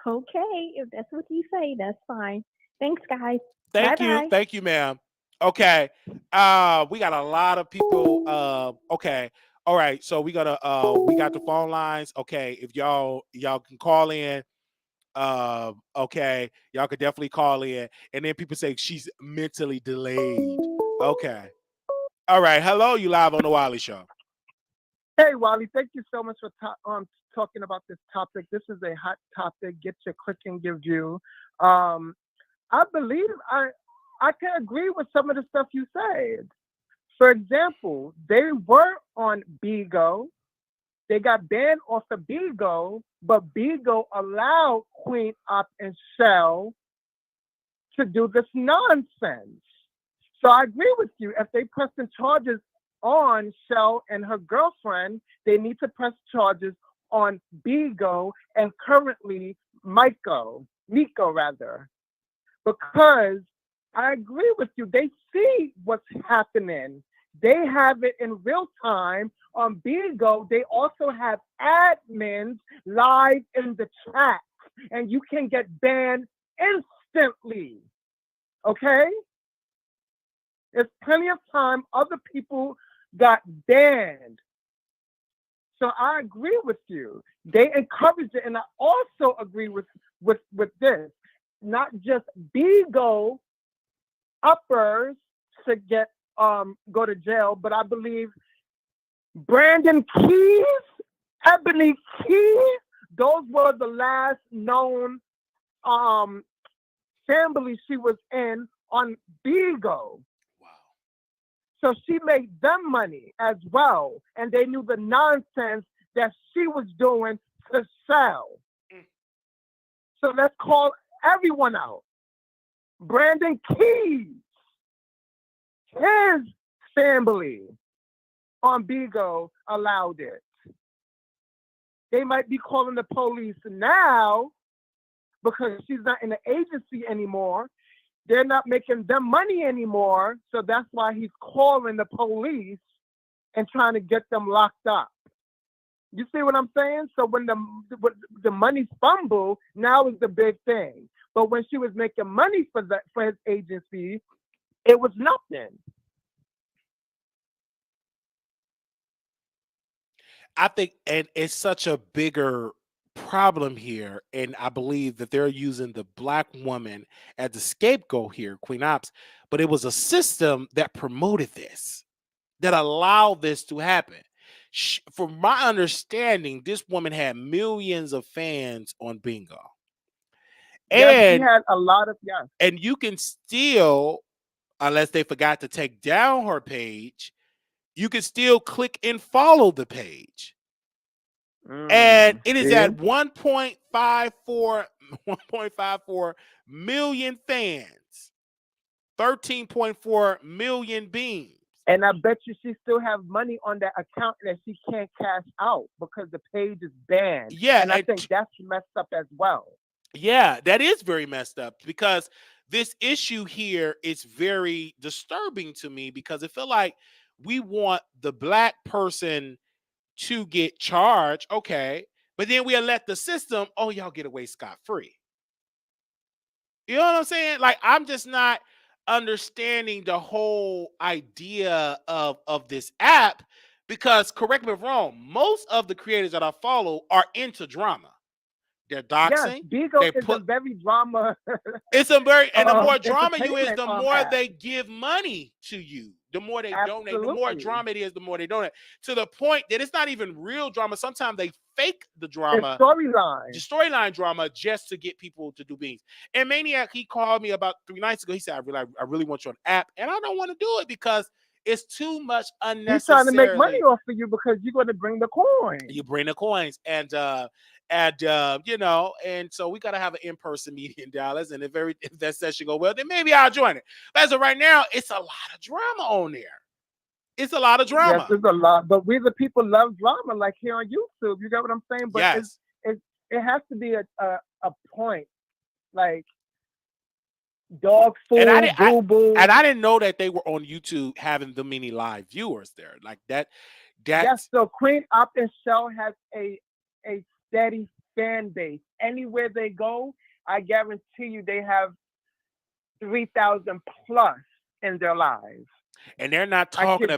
Okay, if that's what you say, that's fine. Thanks, guys. Thank you. Bye-bye. Thank you, ma'am. Okay. We got a lot of people. Okay. All right. So we got the phone lines. Okay. If y'all can call in. Okay. Y'all could definitely call in. And then people say she's mentally delayed. Okay. All right. Hello, you live on the Wiley Show. Hey, Wally, thank you so much for talking about this topic. This is a hot topic. Get your click and give view. I believe I can agree with some of the stuff you said. For example, they were on Bigo. They got banned off of Bigo, but Bigo allowed Queen Opp and Shell to do this nonsense. So I agree with you. If they press the charges on Shell and her girlfriend, they need to press charges on Bigo and currently Nico rather. Because I agree with you. They see what's happening. They have it in real time on Bigo. They also have admins live in the chat, and you can get banned instantly. Okay? There's plenty of time. Other people got banned. So I agree with you. They encourage it, and I also agree with this. Not just Bigo uppers to get go to jail, but I believe Brandon Keys, Ebony Keys, those were the last known family she was in on Bigo. So she made them money as well. And they knew the nonsense that she was doing to sell. So let's call everyone out. Brandon Keys, his family on Bigo allowed it. They might be calling the police now because she's not in the agency anymore. They're not making them money anymore. So that's why he's calling the police and trying to get them locked up. You see what I'm saying? So when the money fumble, now is the big thing. But when she was making money for his agency, it was nothing. I think, and it's such a bigger problem here, and I believe that they're using the black woman as the scapegoat here, Queen Ops, but it was a system that promoted this, that allowed this to happen. From my understanding, this woman had millions of fans on Bingo. Yes, she And had a lot of, yes. And you can still, unless they forgot to take down her page, you can still click and follow the page. And it is at 1.54 million fans, 13.4 million beams. And I bet you she still have money on that account that she can't cash out because the page is banned. Yeah. And I think that's messed up as well. Yeah, that is very messed up because this issue here is very disturbing to me because it feel like we want the black person to get charged, okay, but then we'll let the system, oh, y'all get away scot-free. You know what I'm saying? Like, I'm just not understanding the whole idea of this app because, correct me if I'm wrong, most of the creators that I follow are into drama. They're doxing. Yes, Bigo is a very drama. It's a very, and the more drama you is, entertainment the more they give money to you. The more they donate, the more Absolutely. drama it is, the more they donate. To the point that it's not even real drama. Sometimes they fake the drama, storyline, storyline drama, just to get people to do things. And Maniac, he called me about 3 nights ago. He said, I really want you on app, and I don't want to do it because It's too much He's trying to make money unnecessarily. off of you because you're going to bring the coin. You bring the coins, and you know, and so we gotta have an in-person meeting in Dallas. And if that session go well, then maybe I'll join it. But as of right now, it's a lot of drama on there. It's a lot of Yes, drama. there's a lot, but we the people love drama, like here on YouTube. You get what I'm saying? But Yes. it has to be a point, like dog And food, boo boo. I didn't know that they were on YouTube having the many live viewers there. Like that. Yes, That's so queenopp&chelle has a steady fan base. Anywhere they go, I guarantee you they have 3,000 plus in their lives. and they're not I talking kid you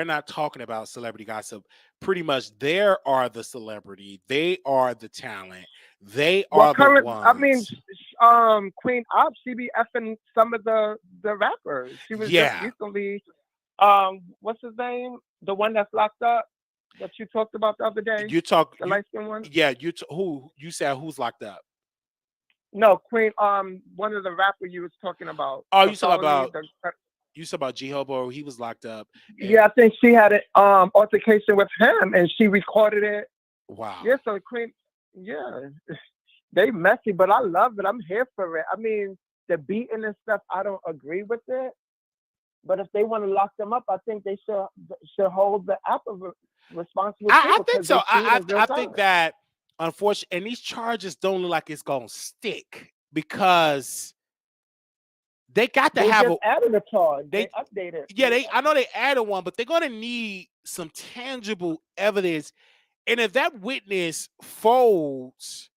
not. about celebrity gossip. Pretty much they are the celebrity, they are the talent, they Well, are the current, I mean, ones. Queen Op, she be effing some of the rappers. She was just Yeah. recently, what's his name? The one that's locked up that you talked about the other day, You talk the you light skin one. yeah, who you said who's locked up? No, Queen. One of the rappers you was talking about, Oh, the felony. you talk about G Hobo, he was locked up. Yeah, I think she had an altercation with him, and she recorded it. Wow. Yeah, so Queen. Yeah, they messy, but I love it. I'm here for it. I mean, the beating and stuff, I don't agree with it. But if they want to lock them up, I think they should hold the app responsible too, I think because so. they see it in real I time. think that unfortunately, and these charges don't look like it's gonna stick because they got to They have just added a charge. They they updated. yeah, I know they added one, but they're gonna need some tangible evidence. And if that witness folds,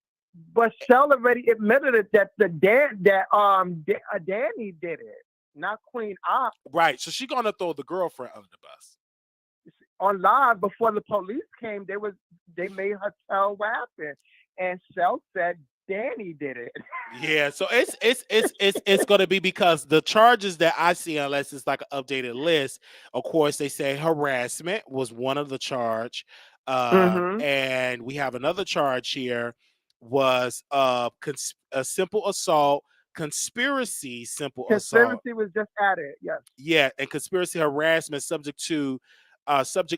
But Shell already admitted it that Danny did it, not Queen Op. right? So she's gonna throw the girlfriend under the bus. On live before the police came, they made her tell what happened, and Shell said Danny did it. Yeah, so it's gonna be because the charges that I see, unless it's like an updated list, of course they say harassment was one of the charge, Mm-hmm. and we have another charge here was a simple assault, conspiracy, simple assault, Conspiracy was just added. Yes. yeah, and conspiracy harassment subject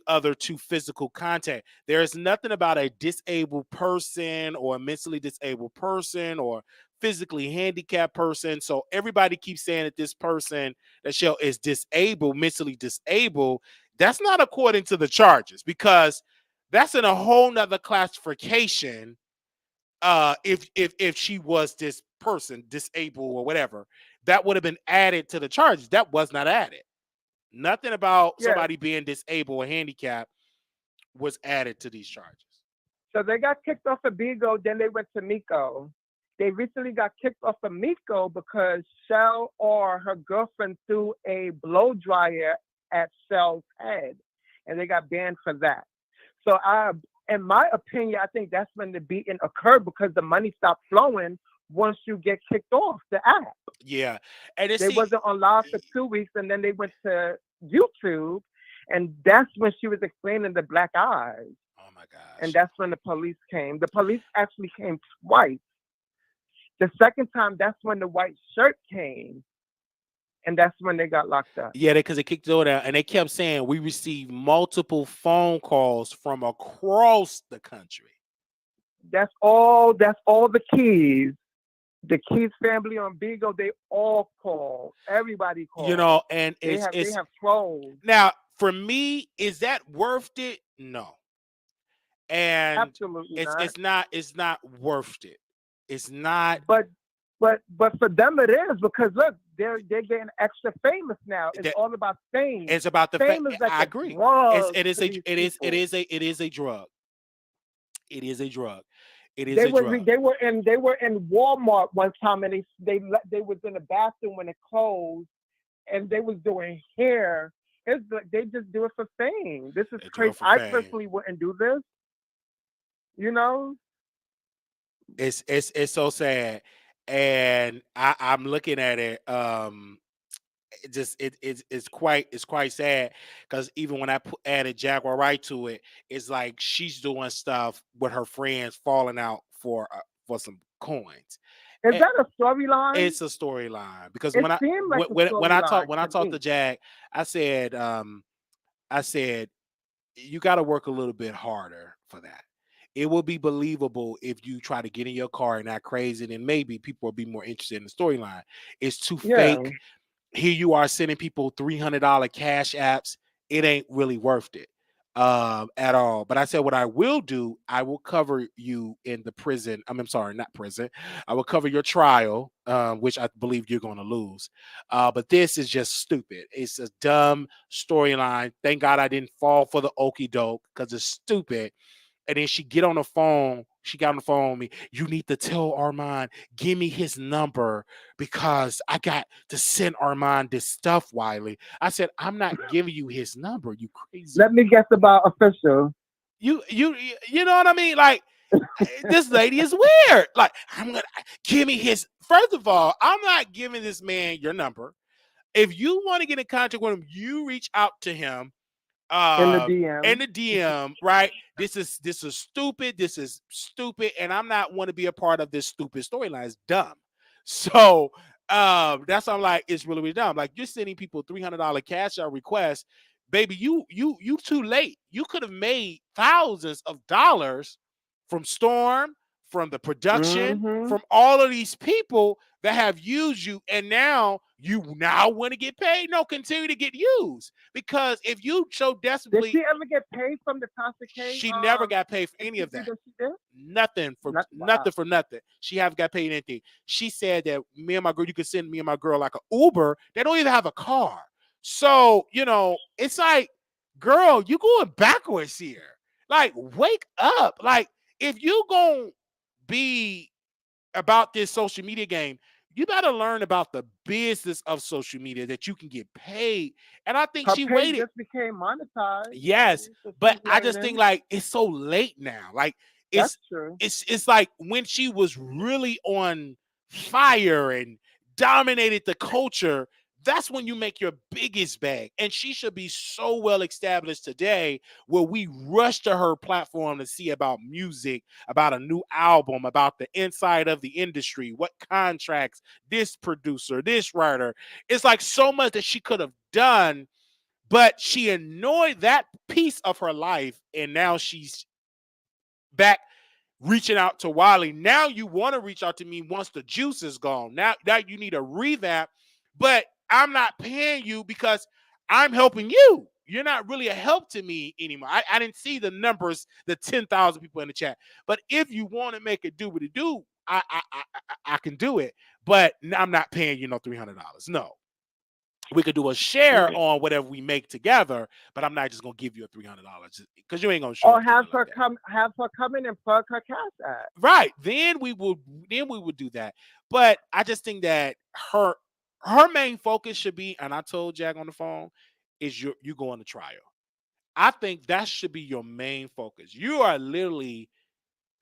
other to physical contact. There is nothing about a disabled person or a mentally disabled person or physically handicapped person. So everybody keeps saying that this person that Shell is disabled, mentally disabled. That's not according to the charges because that's in a whole nother classification. If she was this person disabled or whatever, that would have been added to the charges. That was not added. Nothing about Yeah. somebody being disabled or handicapped was added to these charges. So they got kicked off of Bigo, then they went to Miko. They recently got kicked off of Miko because Shell or her girlfriend threw a blow dryer at Shell's head, and they got banned for that. So in my opinion, I think that's when the beating occurred because the money stopped flowing once you get kicked off the app. Yeah, and They wasn't on live for 2 weeks, and then they went to YouTube, and that's when she was explaining the black eyes. Oh my gosh! And that's when the police came. The police actually came twice. The second time, that's when the white shirt came, and that's when they got locked up. Yeah, because they kicked it out, and they kept saying we received multiple phone calls from across the country. That's all. That's all the keys. The Keys family on Bigo, they all call. Everybody calls. You know, and they have trolls. Now, for me, is that worth it? No. And Absolutely not. It's not worth it. It's not. But for them it is, because look, they're getting extra famous now. It's all about fame. It's about the fame. Is like I agree. It is a drug. It is a drug. It is a drug. They were in Walmart one time, and they was in the bathroom when it closed, and they was doing hair. It's like they just do it for fame. This is crazy. I personally wouldn't do this. You know, it's so sad, and I'm looking at it. It's quite sad because even when I added Jaguar Wright to it, it's like she's doing stuff with her friends falling out for some coins, Is that a storyline? It's a storyline because It seemed like a storyline when I to talked me. to Jag, I said you got to work a little bit harder for that. It will be believable if you try to get in your car and act crazy, then maybe people will be more interested in the storyline. It's too Yeah. fake. Here you are sending people $300 cash apps. It ain't really worth it at all. But I said what I will do, I will cover you in the prison. I'm sorry, not prison. I will cover your trial, which I believe you're going to lose. But this is just stupid. It's a dumb storyline. Thank God I didn't fall for the okey doke because it's stupid. And then she get on the phone. She got on the phone with me. You need to tell Armand, give me his number because I got to send Armand this stuff, Wiley. I said, I'm not giving you his number. You crazy. Let me guess about official. You know what I mean? Like, this lady is weird. Like, I'm gonna give me his. First of all, I'm not giving this man your number. If you want to get in contact with him, you reach out to him In the in DM. the DM, right? This is stupid. This is stupid, and I'm not want to be a part of this stupid storyline. It's dumb. So that's why I'm like, it's really, really dumb. Like you're sending people $300 cash out requests, baby. You too late. You could have made thousands of dollars from Storm, from the production, Mm-hmm. from all of these people that have used you, and now you now want to get paid. No, continue to get used because if you so Did desperately, she ever get paid from the Tasha K she never got paid for any of interview that. that she did? Nothing for Wow. nothing. She haven't got paid anything. She said that me and my girl, you could send me and my girl like an Uber. They don't even have a car. So, it's like, girl, you going backwards here. Like, wake up. Like, if you gonna be about this social media game, you got to learn about the business of social media that you can get paid. And I think Her she page waited. just became monetized. Yes, So but she's I just think learning. like it's so late now. Like That's it's true. it's like when she was really on fire and dominated the culture, that's when you make your biggest bag. And she should be so well established today where we rush to her platform to see about music, about a new album, about the inside of the industry, what contracts, this producer, this writer. It's like so much that she could have done, but she annoyed that piece of her life, and now she's back reaching out to Wiley. Now you want to reach out to me once the juice is gone. Now you need a revamp, but I'm not paying you because I'm helping you. You're not really a help to me anymore. I didn't see the numbers, the 10,000 people in the chat. But if you want to make it do what it do, I can do it. But I'm not paying you no $300. No. We could do a share Right. on whatever we make together, but I'm not just gonna give you a $300 because you ain't gonna show Or up to me have like her that. come in and plug her cash app. Right. Then we would do that. But I just think that her main focus should be, and I told Jack on the phone, is you going to trial. I think that should be your main focus. You are literally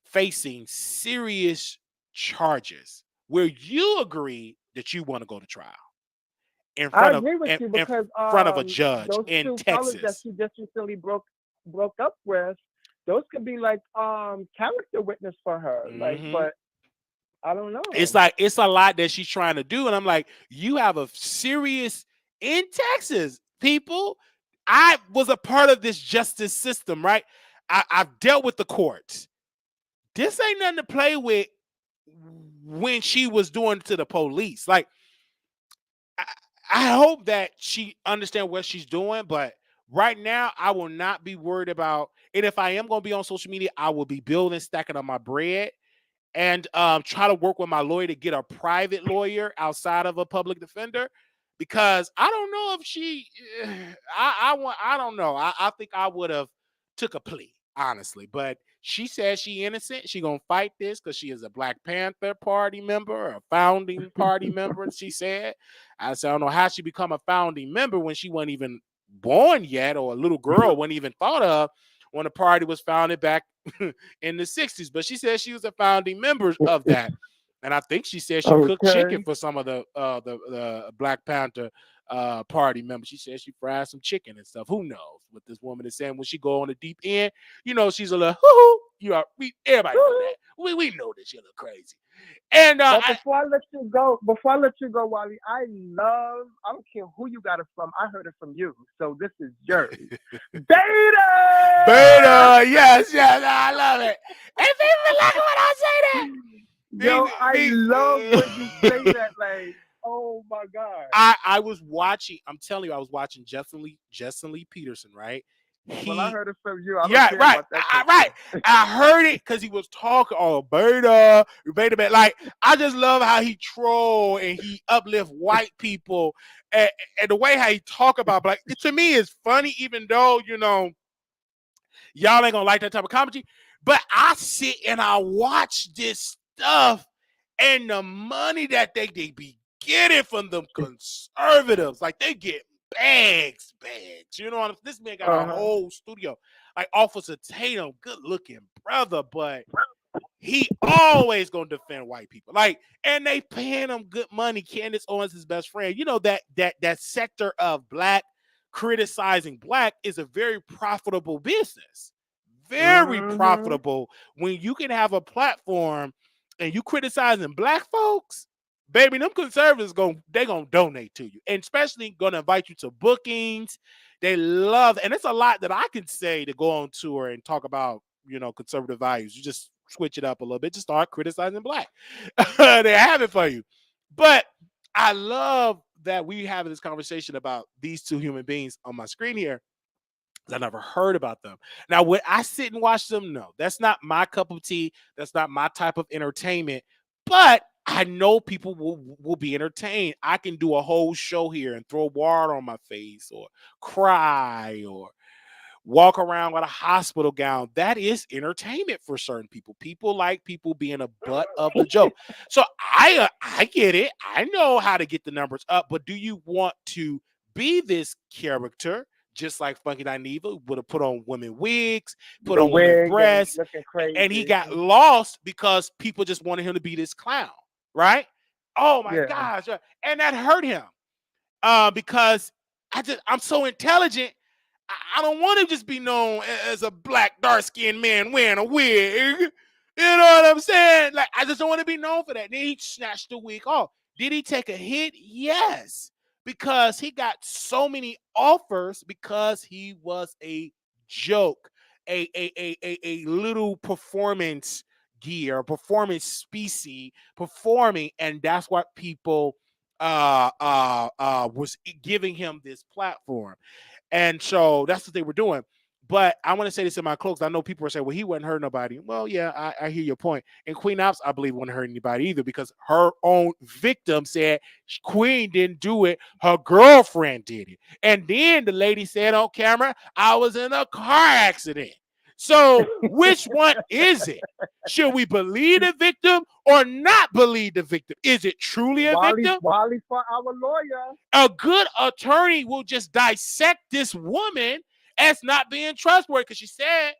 facing serious charges where you agree that you want to go to trial in I front of agree with you in because front of a judge those in two fellas that Texas. she just recently broke up with, those could be like character witness for her. Like, Mm-hmm. but I don't It's know. like it's a lot that she's trying to do, and I'm like, you have a serious in Texas, people. I was a part of this justice system, right? I've dealt with the courts. This ain't nothing to play with when she was doing to the police. Like, I, I hope that she understands what she's doing, but right now, I will not be worried about. And if I am going to be on social media, I will be building, stacking on my bread, and try to work with my lawyer to get a private lawyer outside of a public defender, because I don't know if she I don't know. I think I would have took a plea, honestly, but she says she innocent. She gonna fight this because she is a Black Panther Party member, a founding party member. She said. I said, I don't know how she become a founding member when she wasn't even born yet, or a little girl wasn't even thought of when the party was founded back in the 60s. But she said she was a founding member of that. And I think she said she cooked chicken Okay. for some of the Black Panther party members. She said she fried some chicken and stuff. Who knows what this woman is saying when she go on the deep end? She's a little hoo-hoo. Everybody know that. we know that you look crazy. And But before I let you go, Wally, I don't care who you got it from. I heard it from you, so this is yours. Beta. Beta, yes, I love it. And people like when I say that. Yo, I love when you say that. Like, oh my God. I was watching. I'm telling you, I was watching Justin Lee Peterson, right? Well, I heard it from you. I don't Yeah, care right. about that. Right. I heard it because he was talking. Oh, beta, man. Like, I just love how he troll and he uplift white people, and the way how he talk about black. To me, is funny, even though y'all ain't gonna like that type of comedy. But I sit and I watch this stuff, and the money that they be getting from them conservatives, like they get bags. You know what I'm saying? This man got a whole studio. Like Officer Tatum, good looking brother, but he always gonna defend white people. Like, and they paying him good money. Candace Owens, his best friend. You know that sector of black criticizing black is a very profitable business. Very profitable when you can have a platform and you criticizing black folks. Baby, them conservatives they gonna donate to you, and especially gonna invite you to bookings. They love, and it's a lot that I can say to go on tour and talk about, conservative values. You just switch it up a little bit, just start criticizing black. They have it for you. But I love that we have this conversation about these two human beings on my screen here. I never heard about them. Now, would I sit and watch them? No, that's not my cup of tea. That's not my type of entertainment. But I know people will be entertained. I can do a whole show here and throw water on my face or cry or walk around with a hospital gown. That is entertainment for certain people. People like people being a butt of the joke. So I get it. I know how to get the numbers up. But do you want to be this character? Just like Funky Dineva would have put on women wigs, put on women breasts, and he got lost because people just wanted him to be this clown, right? Oh my gosh, and that hurt him because I'm so intelligent. I don't want to just be known as a black dark-skinned man wearing a wig. You know what I'm saying? Like, I just don't want to be known for that. Then he snatched the wig off. Did he take a hit? Yes. Because he got so many offers because he was a joke, a little performance gear, performance species performing, and that's what people was giving him this platform. And so that's what they were doing. But I want to say this in my close. I know people are saying, well, he wasn't hurt nobody. Well, yeah, I hear your point. And Queen Ops, I believe, wasn't hurt anybody either because her own victim said Queen didn't do it. Her girlfriend did it. And then the lady said on camera, I was in a car accident. So which one is it? Should we believe the victim or not believe the victim? Is it truly a victim? Wally for our lawyer. A good attorney will just dissect this woman as not being trustworthy because she said,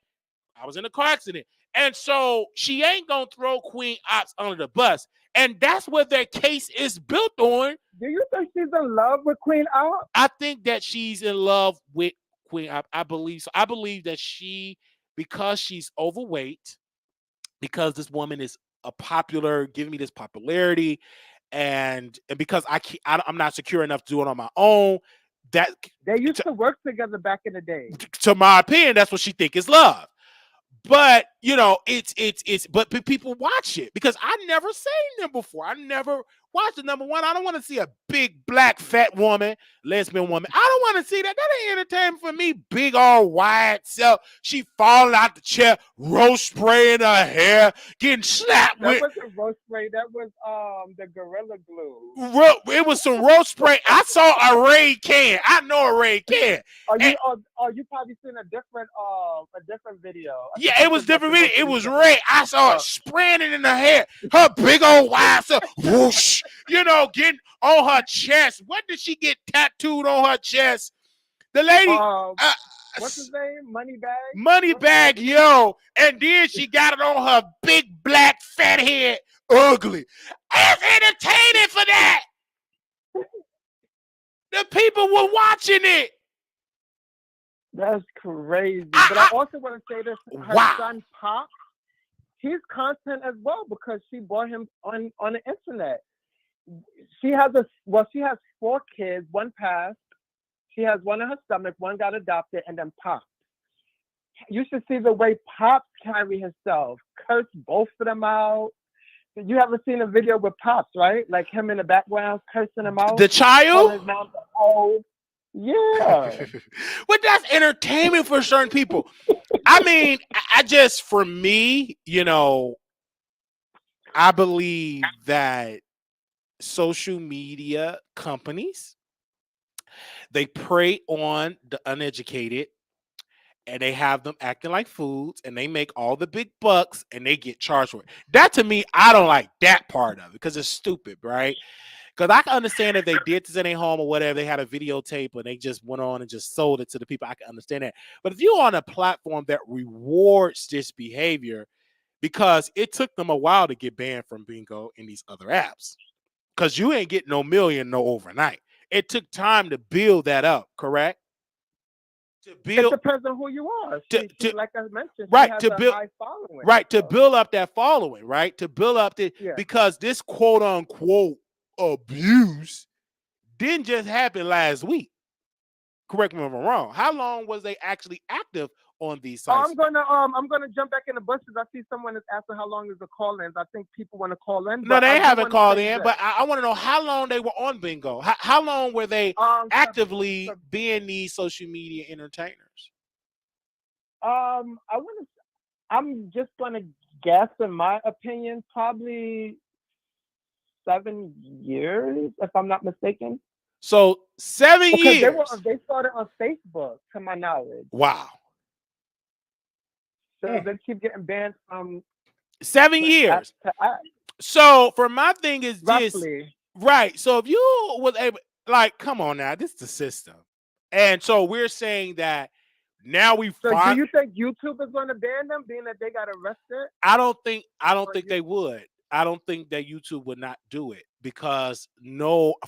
I was in a car accident. And so she ain't going to throw Queen Ops under the bus. And that's what their case is built on. Do you think she's in love with Queen Ops? I think that she's in love with Queen Ops. I believe so. I believe that because she's overweight, because this woman is giving me this popularity, and because I'm not secure enough to do it on my own, that they used to work together back in the day. To my opinion, that's what she think is love. But but people watch it because I never seen them before. I never watched it. Number one, I don't want to see a big black fat woman, lesbian woman. I don't want to see that. That ain't entertainment for me. Big old white self. She falling out the chair, roast spray in her hair, getting slapped with. That wasn't roast spray. That was the Gorilla Glue. It was some roast spray. I saw a Raid can. I know a Raid can. You probably seen a different video. Yeah, it was different video. It was red. I saw it spraying it in her hair. Her big old wife, whoosh, getting on her chest. What did she get tattooed on her chest? The lady, what's his name? Moneybag. Moneybag, yo. And then she got it on her big black fat head. Ugly. It's entertaining for that. The people were watching it. That's crazy. But I also want to say this. Her son Pop, he's content as well because she bought him on the internet. She has 4 kids. One passed. She has one in her stomach. One got adopted, and then Pop. You should see the way Pop carry himself. Curse both of them out. You haven't seen a video with Pops, right? Like him in the background cursing him out. The child? Oh, yeah. But that's entertainment for certain people. I mean, I just, for me, I believe that social media companies, they prey on the uneducated and they have them acting like fools and they make all the big bucks and they get charged for it. That, to me, I don't like that part of it because it's stupid, right? Because I can understand if they did this in their home or whatever, they had a videotape and they just went on and just sold it to the people. I can understand that. But if you're on a platform that rewards this behavior, because it took them a while to get banned from Bingo and these other apps, because you ain't getting no million no overnight. It took time to build that up, correct? It depends on who you are. She, like I mentioned, right, she has a high following. Right, to build up that following, right? To build up because this quote unquote abuse didn't just happen last week. Correct me if I'm wrong. How long was they actually active on these sites? I'm gonna jump back in the bushes. I see someone is asking how long is the call-ins. I think people want to call in. No, they haven't called in, but I want to know how long they were on Bingo. How long were they actively being these social media entertainers? I'm just gonna guess, in my opinion, probably 7 years, if I'm not mistaken. So 7 years. They started on Facebook, to my knowledge. Wow. So they keep getting banned from 7 years. So for my thing is this, right? So if you was able, like, come on now, this is the system, and so we're saying that now we. So do you think YouTube is going to ban them, being that they got arrested? I don't think they would. I don't think that YouTube would not do it because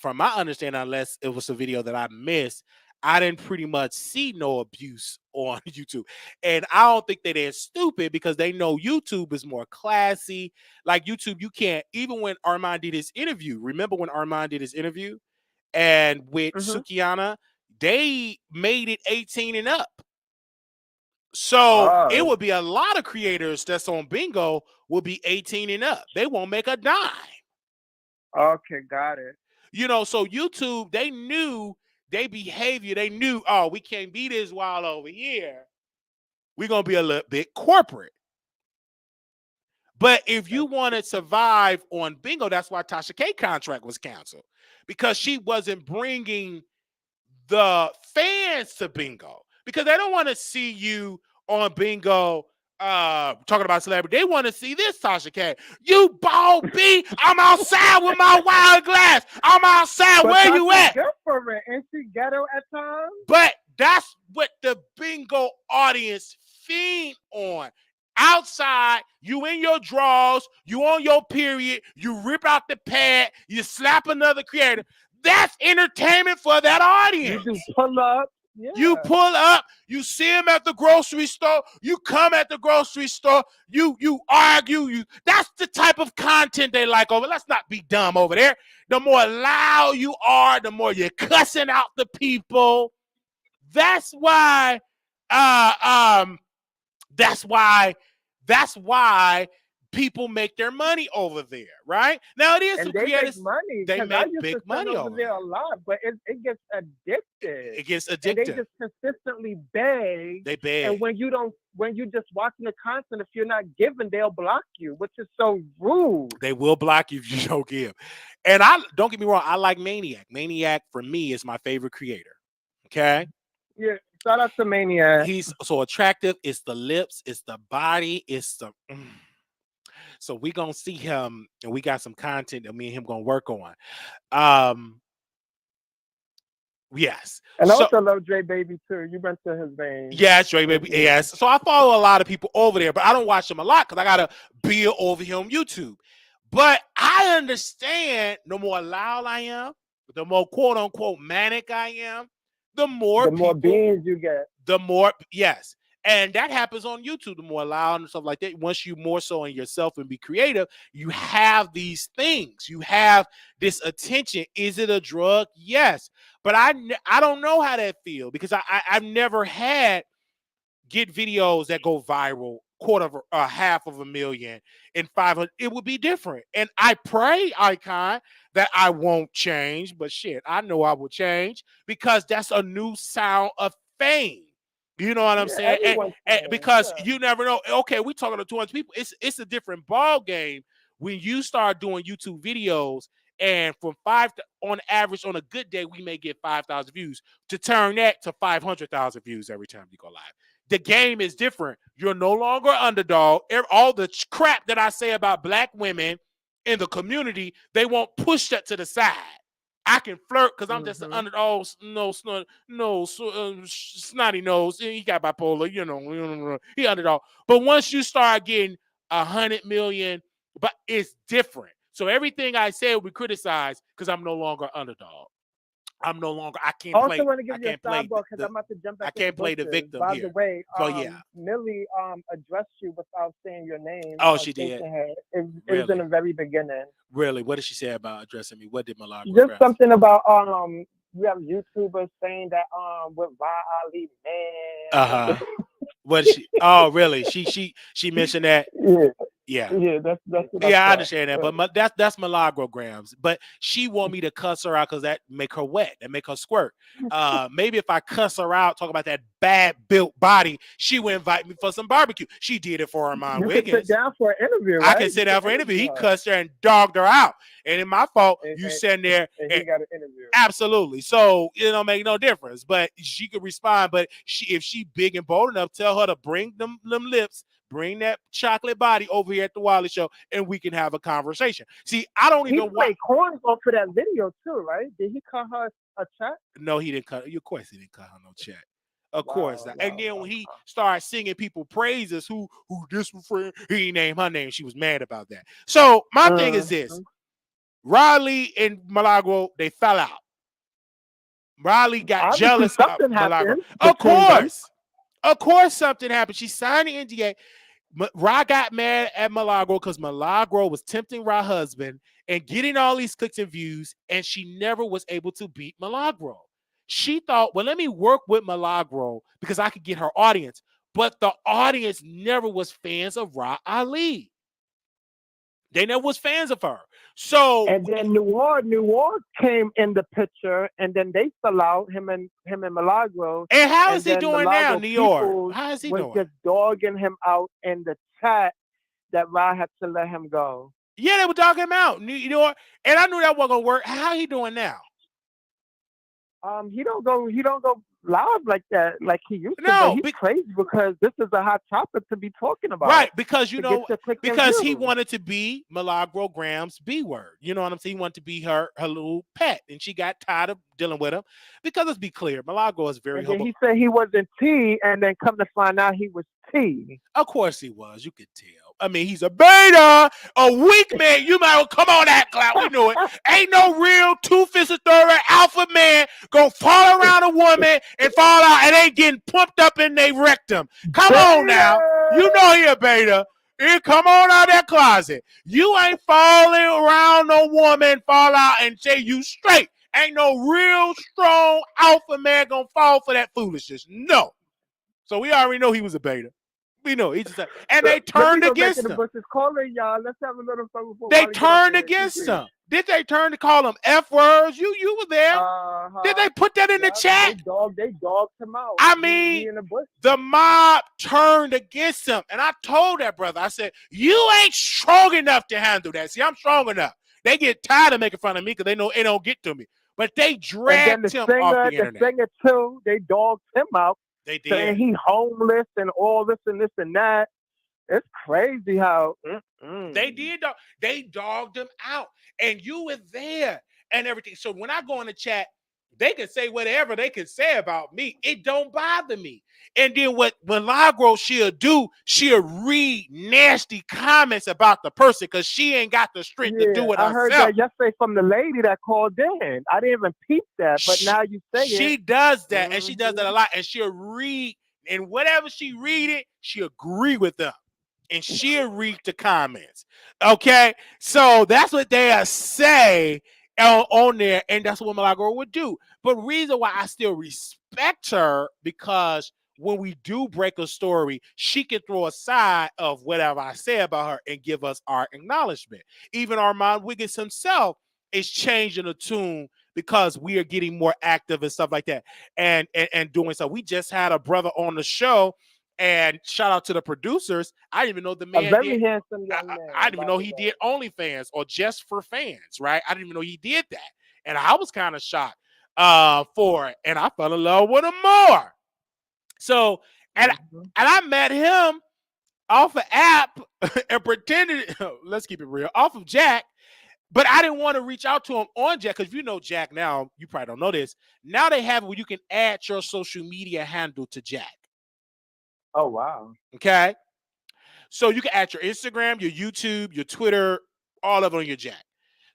from my understanding, unless it was a video that I missed, I didn't pretty much see no abuse on YouTube. And I don't think that they're stupid because they know YouTube is more classy. Like YouTube, you can't, even when Armand did his interview, remember when Armand did his interview and with Sukiana, they made it 18 and up. So it would be a lot of creators that's on Bingo will be 18 and up. They won't make a dime. Okay, got it. So YouTube, they knew their behavior. They knew, we can't be this wild over here. We're going to be a little bit corporate. But if you want to survive on Bingo, that's why Tasha K contract was canceled. Because she wasn't bringing the fans to Bingo. Because they don't want to see you on Bingo talking about celebrity. They want to see this, Tasha K. You bald B, I'm outside with my wild glass. I'm outside. But where you at? Good for it. Ain't she ghetto at times? But that's what the Bingo audience feed on. Outside, you in your drawers, you on your period, you rip out the pad, you slap another creator. That's entertainment for that audience. You just pull up. Yeah. You pull up, you see him at the grocery store, you come at the grocery store, you argue, that's the type of content they like over. Let's not be dumb over there. The more loud you are, the more you're cussing out the people. That's why people make their money over there, right? Now it is and some they creators. Make money. They make big money over there a lot, but it gets addicted. It gets addictive. And they just consistently beg. They beg. And when you just watching the content, if you're not giving, they'll block you, which is so rude. They will block you if you don't give. And I don't get me wrong, I like Maniac. Maniac for me is my favorite creator. Okay. Yeah. Shout out to Maniac. He's so attractive. It's the lips. It's the body. It's the. So we gonna see him, and we got some content that me and him gonna work on. Yes. And I also love Dre Baby too. You went to his vein. Yes, Dre Baby. Yes. So I follow a lot of people over there, but I don't watch them a lot because I gotta be over here on YouTube. But I understand the more loud I am, the more quote unquote manic I am, the more beans you get. The more, yes. And that happens on YouTube, the more loud and stuff like that. Once you more so in yourself and be creative, you have these things. You have this attention. Is it a drug? Yes. But I don't know how that feels because I've never had get videos that go viral, half of a million and 500. It would be different. And I pray, Icon, that I won't change. But shit, I know I will change because that's a new sound of fame. You know what I'm saying? Because you never know. Okay, we talking to 200 people. It's a different ball game when you start doing YouTube videos. And from on average, on a good day, we may get 5,000 views. To turn that to 500,000 views every time you go live. The game is different. You're no longer underdog. All the crap that I say about black women in the community, they won't push that to the side. I can flirt because I'm just an underdog. Snotty nose. He got bipolar. He underdog. But once you start getting 100 million, but it's different. So everything I say we criticize because I'm no longer underdog. I'm no longer. I can't play. Also, want to give you a sidebar because I'm about to jump back. I can't play the victim By here. the way, so yeah, Millie addressed you without saying your name. Oh, she did. It was in the very beginning. Really? What did she say about addressing me? What did Milagro? Just something about we have YouTubers saying that with Wiley, man. What she? Oh, really? She mentioned that. Yeah, that's yeah, I understand that, but that's Milagro grams. But she want me to cuss her out because that make her wet, that make her squirt. Maybe if I cuss her out, talk about that bad built body, she would invite me for some barbecue. She did it for Armand Wiggins. You can sit down for an interview, right? I can sit down for an interview. He cussed her and dogged her out, and in my fault, you sitting there and he got an interview. Absolutely. So it don't make no difference. But she could respond. But if she big and bold enough, tell her to bring them lips. Bring that chocolate body over here at the Wiley Show, and we can have a conversation. See, I don't even want. He played corn for that video too, right? Did he cut her a check? No, he didn't cut. Of course, he didn't cut her no check. Of course not. And then when he started singing people praises, who this friend, he named her name. She was mad about that. So my thing is this: Riley and Milagro, they fell out. Riley got jealous of Milagro. Of course, something happened. She signed the NDA. Ra got mad at Milagro because Milagro was tempting Ra's husband and getting all these clicks and views, and she never was able to beat Milagro. She thought, well, let me work with Milagro because I could get her audience. But the audience never was fans of Ra Ali. They never was fans of her. So and then Noir came in the picture, and then they fell out. Him and Milagro. And how is he doing now, Noir? How is he doing? Just dogging him out in the chat that Ra had to let him go. Yeah, they were dogging him out, Noir. And I knew that wasn't gonna work. How he doing now? He don't go live like that, like he used to. No, but he's crazy because this is a hot topic to be talking about. Right, because because he wanted to be Milagro Graham's B word. You know what I'm saying? He wanted to be her little pet, and she got tired of dealing with him. Because let's be clear, Milagro is very humble. He said he wasn't T, and then come to find out he was T. Of course he was. You could tell. I mean, he's a beta, a weak man. You might well come on that clout. We knew it. Ain't no real two-fisted third alpha man gonna fall around a woman and fall out and ain't getting pumped up in their rectum. Come on now. You know he a beta. Come on out of that closet. You ain't falling around no woman, fall out and say you straight. Ain't no real strong alpha man gonna fall for that foolishness. No. So we already know he was a beta. We know he just and they turned against him. Calling y'all. Let's have a little fun. They turned against him. Did they turn to call him F words? You were there. Did they put that in the chat? They dogged him out. I mean, the mob turned against him. And I told that brother, I said, you ain't strong enough to handle that. See, I'm strong enough. They get tired of making fun of me because they know it don't get to me. But they dragged him off the internet. The singer too, they dogged him out. They did. Saying he homeless and all this and this and that. It's crazy how they did. They dogged him out, and you were there and everything. So when I go in the chat, they can say whatever they can say about me. It don't bother me. And then what Milagro she'll do, she'll read nasty comments about the person because she ain't got the strength to do it herself. I heard that yesterday from the lady that called in. I didn't even peep that, but now you say she does that, and she does that a lot. And she'll read And whatever she read it, she agree with them. And she'll read the comments. Okay? So that's what they say on there, and that's what my girl would do. But reason why I still respect her, because when we do break a story, she can throw a side of whatever I say about her and give us our acknowledgement. Even Armand Wiggins himself is changing the tune because we are getting more active and stuff like that, and doing so. We just had a brother on the show, and shout out to the producers. I didn't even know the A man very did. handsome young man. I didn't even by know the he way. did OnlyFans or just for fans, right? I didn't even know he did that, and I was kind of shocked for it, and I fell in love with him more. So, and Mhm. I met him off an app and pretended. Let's keep it real, off of Jack. But I didn't want to reach out to him on Jack, because you know Jack now. You probably don't know this. Now they have it where you can add your social media handle to Jack. Oh wow. Okay, so you can add your Instagram, your YouTube, your Twitter, all of it on your Jack.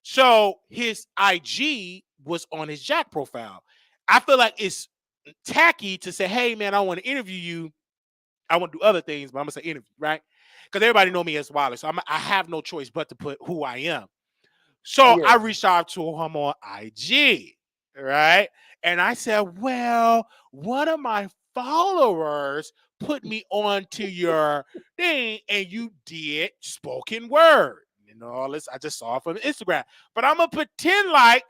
So his IG was on his Jack profile. I feel like it's tacky to say, "Hey man, I want to interview you. I want to do other things, but I'm gonna say interview, right?" Because everybody know me as Wiley, so I have no choice but to put who I am. So I Yeah. reached out to him on IG, right? And I said, well, one of my followers put me on to your thing, and you did spoken word. And all this I just saw from Instagram. But I'm going to pretend like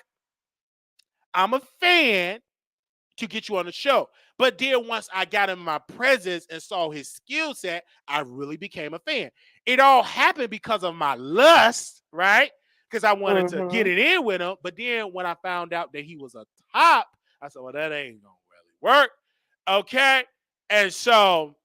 I'm a fan to get you on the show. But then once I got in my presence and saw his skill set, I really became a fan. It all happened because of my lust, right? Because I wanted to get Mhm. it in with him. But then when I found out that he was a top, I said, well, that ain't gonna really work. Okay. And so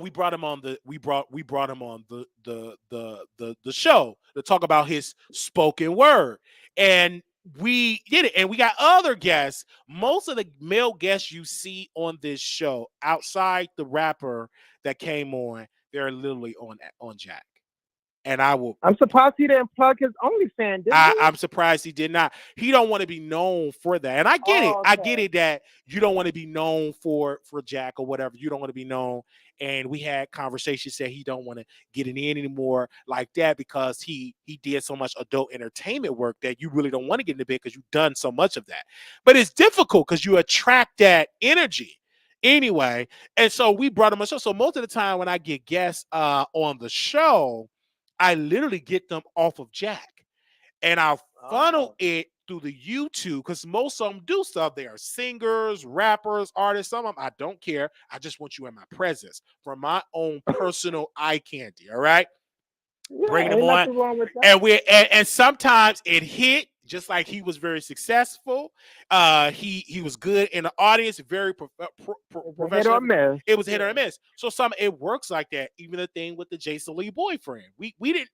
we brought him on we brought him on the show to talk about his spoken word, and we did it, and we got other guests. Most of the male guests you see on this show, outside the rapper that came on, they're literally on Jack, and I will I'm surprised he didn't plug his OnlyFans, did he? I'm surprised he did not. He don't want to be known for that, and I get it. Oh, I get okay. it that you don't want to be known for Jack or whatever. You don't want to be known. And we had conversations that he don't want to get it in anymore like that, because he did so much adult entertainment work that you really don't want to get in the bed because you've done so much of that. But it's difficult because you attract that energy anyway. And so we brought him on the show. So most of the time when I get guests on the show, I literally get them off of Jack, and I'll funnel Oh. it through the YouTube, because most of them do stuff. They are singers, rappers, artists. Some of them I don't care. I just want you in my presence for my own personal eye candy. All right, bringing Yeah, them ain't on, nothing wrong with that. and sometimes it hit. Just like he was very successful, he was good in the audience, very It's a hit or professional. miss. It was a hit or Yeah. a miss. So some it works like that. Even the thing with the Jason Lee boyfriend, we didn't.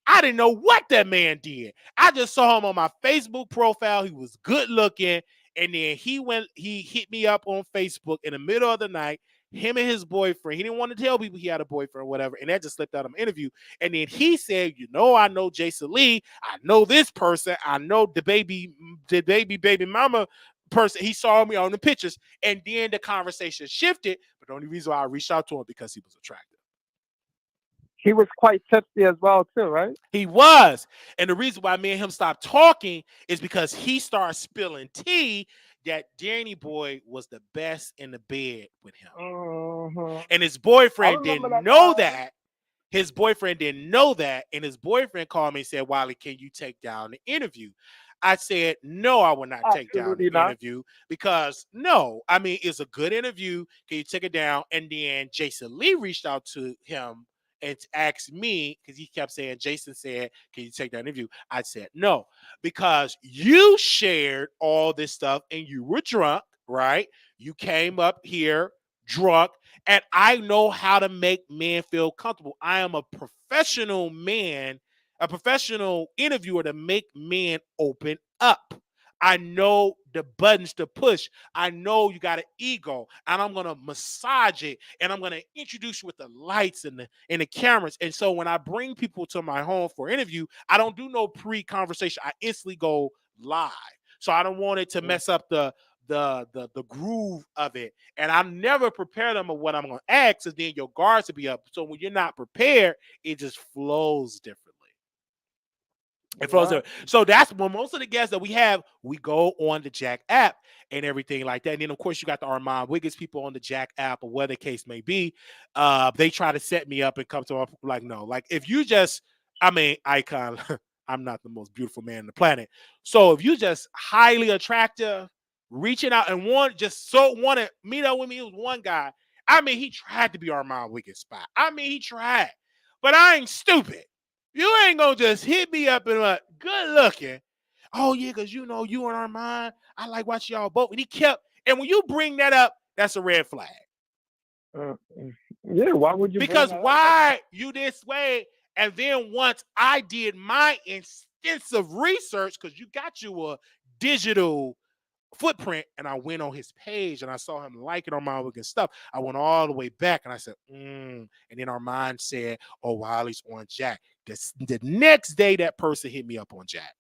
I didn't know what that man did. I just saw him on my Facebook profile. He was good looking. And then he hit me up on Facebook in the middle of the night. Him and his boyfriend. He didn't want to tell people he had a boyfriend or whatever. And that just slipped out of an interview. And then he said, I know Jason Lee. I know this person. I know the baby mama person. He saw me on the pictures. And then the conversation shifted. But the only reason why I reached out to him because he was attractive. He was quite tipsy as well, too, right? He was. And the reason why me and him stopped talking is because he started spilling tea that Danny Boy was the best in the bed with him. Mhm. And his I boyfriend remember didn't that know time. that. His boyfriend didn't know that. And his boyfriend called me and said, Wiley, can you take down the interview? I said, no, I will not take down Absolutely the not. interview, because no, I mean, it's a good interview. Can you take it down? And then Jason Lee reached out to him and asked me, because he kept saying, Jason said, can you take that interview? I said, no, because you shared all this stuff and you were drunk, right? You came up here drunk, and I know how to make men feel comfortable. I am a professional man, a professional interviewer to make men open up. I know the buttons to push. I know you got an ego, and I'm gonna massage it, and I'm gonna introduce you with the lights and the cameras. And so when I bring people to my home for interview, I don't do no pre-conversation. I instantly go live. So I don't want it to mess up the groove of it, and I never prepare them of what I'm gonna ask, so then your guards will be up. So when you're not prepared, it just flows differently. It flows Right. different. So that's when most of the guests that we have, we go on the Jack app and everything like that. And then of course you got the Armand Wiggins people on the Jack app or whatever the case may be. They try to set me up and come to my like, no, like if you just, I mean, icon, I'm not the most beautiful man on the planet. So if you just highly attractive, reaching out and want to meet up with me, it was one guy. I mean, he tried to be Armand Wiggins spot. I mean, he tried, but I ain't stupid. You ain't gonna just hit me up and like, good looking. Oh yeah, because you know you and Armand, I like watching y'all both. And he kept, and when you bring that up, that's a red flag. Uh, yeah, why would you bring Because that up? why you this way? And then once I did my extensive research, because you got you a digital footprint, and I went on his page and I saw him liking Armand Wiggins stuff. I went all the way back and I said, and then Armand said, oh, Wiley's on Jack. The next day, that person hit me up on Jack.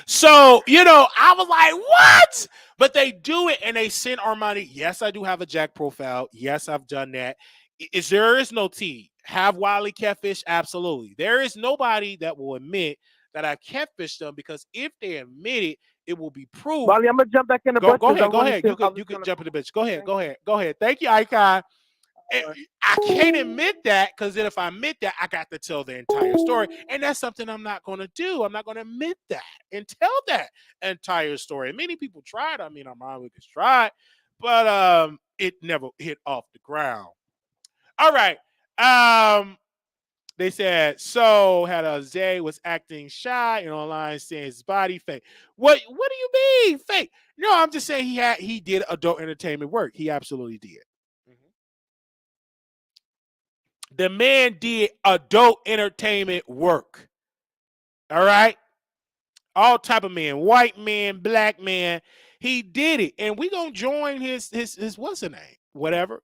So, I was like, what? But they do it and they send Armani. Yes, I do have a Jack profile. Yes, I've done that. There is no T. Have Wiley catfish? Absolutely. There is nobody that will admit that I've catfished them, because if they admit it, it will be proof. Wally, I'm gonna jump back in the Go bushes. ahead. I Go wanna ahead. say- I You was could gonna- jump in the bitch. Go ahead. Thank Go ahead. Go ahead. Thank you, Icon. you. I can't admit that, because then if I admit that, I got to tell the entire story. And that's something I'm not going to do. I'm not going to admit that and tell that entire story. Many people tried. I mean, Armand Wiggins tried, but it never hit off the ground. All right. They said, so had a Zay was acting shy and online saying his body fake. What do you mean fake? No, I'm just saying he did adult entertainment work. He absolutely did. The man did adult entertainment work. All right. All type of men, white man, black man. He did it. And we gonna join his what's the name? Whatever.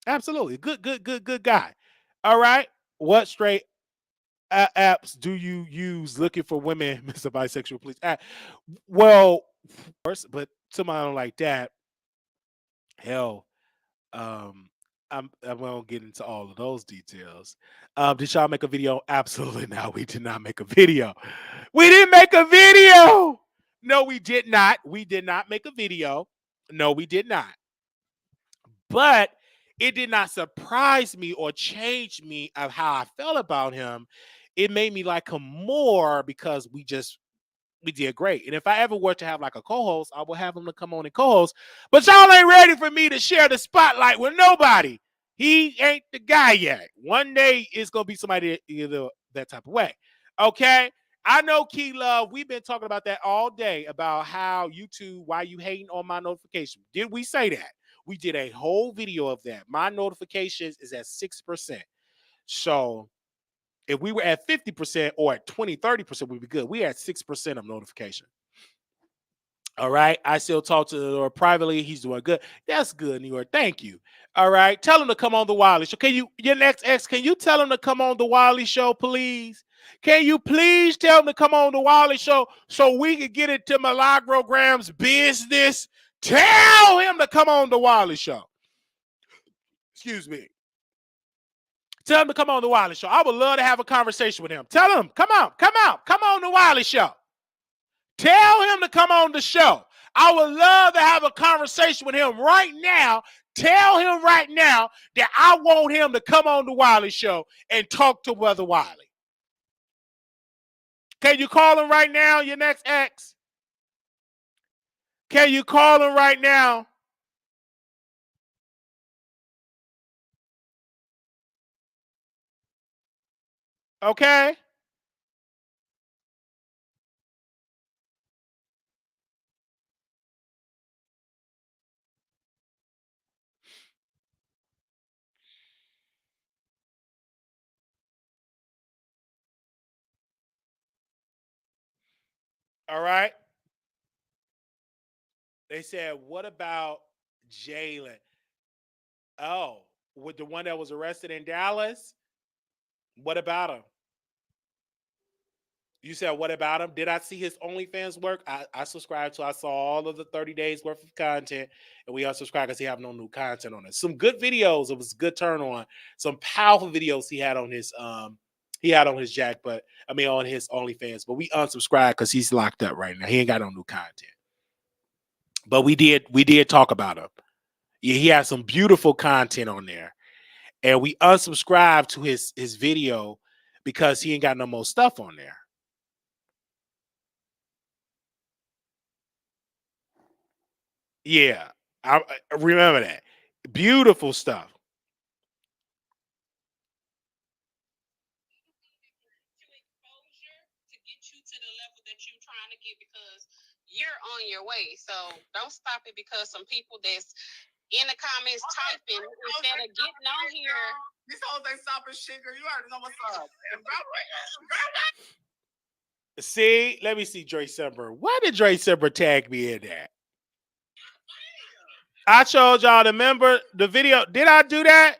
Absolutely. Good guy. All right. What straight apps do you use looking for women, Mr. Bisexual, please? Well, of course, but somebody like that, hell, Um, I won't get into all of those details. Did y'all make a video? Absolutely not. We did not make a video. We didn't make a video. No, we did not. We did not make a video. No, we did not. But it did not surprise me or change me of how I felt about him. It made me like him more, because we did great. And if I ever were to have like a co-host, I will have him to come on and co-host. But y'all ain't ready for me to share the spotlight with nobody. He ain't the guy yet. One day it's gonna be somebody either that type of way. Okay. I know, Key Love, we've been talking about that all day, about how YouTube, why you hating on my notification. Did we say that? We did a whole video of that. My notifications is at 6%. So if we were at 50% or at 20, 30%, we'd be good. We had 6% of notification. All right. I still talk to the Lord privately. He's doing good. That's good, New York. Thank you. All right. Tell him to come on the Wiley Show. Your next ex, can you tell him to come on the Wiley Show, please? Can you please tell him to come on the Wiley Show so we can get into Milagram's business? Tell him to come on the Wiley Show. Excuse me. Tell him to come on the Wiley Show. I would love to have a conversation with him. Tell him, come on the Wiley Show. Tell him to come on the show. I would love to have a conversation with him right now. Tell him right now that I want him to come on the Wiley Show and talk to Brother Wiley. Can you call him right now, your next ex? Can you call him right now? Okay. All right. They said, what about Jalen? Oh, with the one that was arrested in Dallas? What about him? You said, what about him? Did I see his OnlyFans work? I subscribed to. I saw all of the 30 days worth of content, and we unsubscribed because he have no new content on it. Some good videos. It was a good turn on. Some powerful videos he had on his on his OnlyFans. But we unsubscribed because he's locked up right now. He ain't got no new content. But we did talk about him. Yeah, he had some beautiful content on there, and we unsubscribed to his video because he ain't got no more stuff on there. Yeah, I remember that. Beautiful stuff. You're on your way. So don't stop it because some people that's in the comments typing instead of getting on here. This whole thing stopping shit, girl. You already know what's up. See, let me see Dre Sember. Why did Dre Sember tag me in that? I showed y'all to remember the video. Did I do that?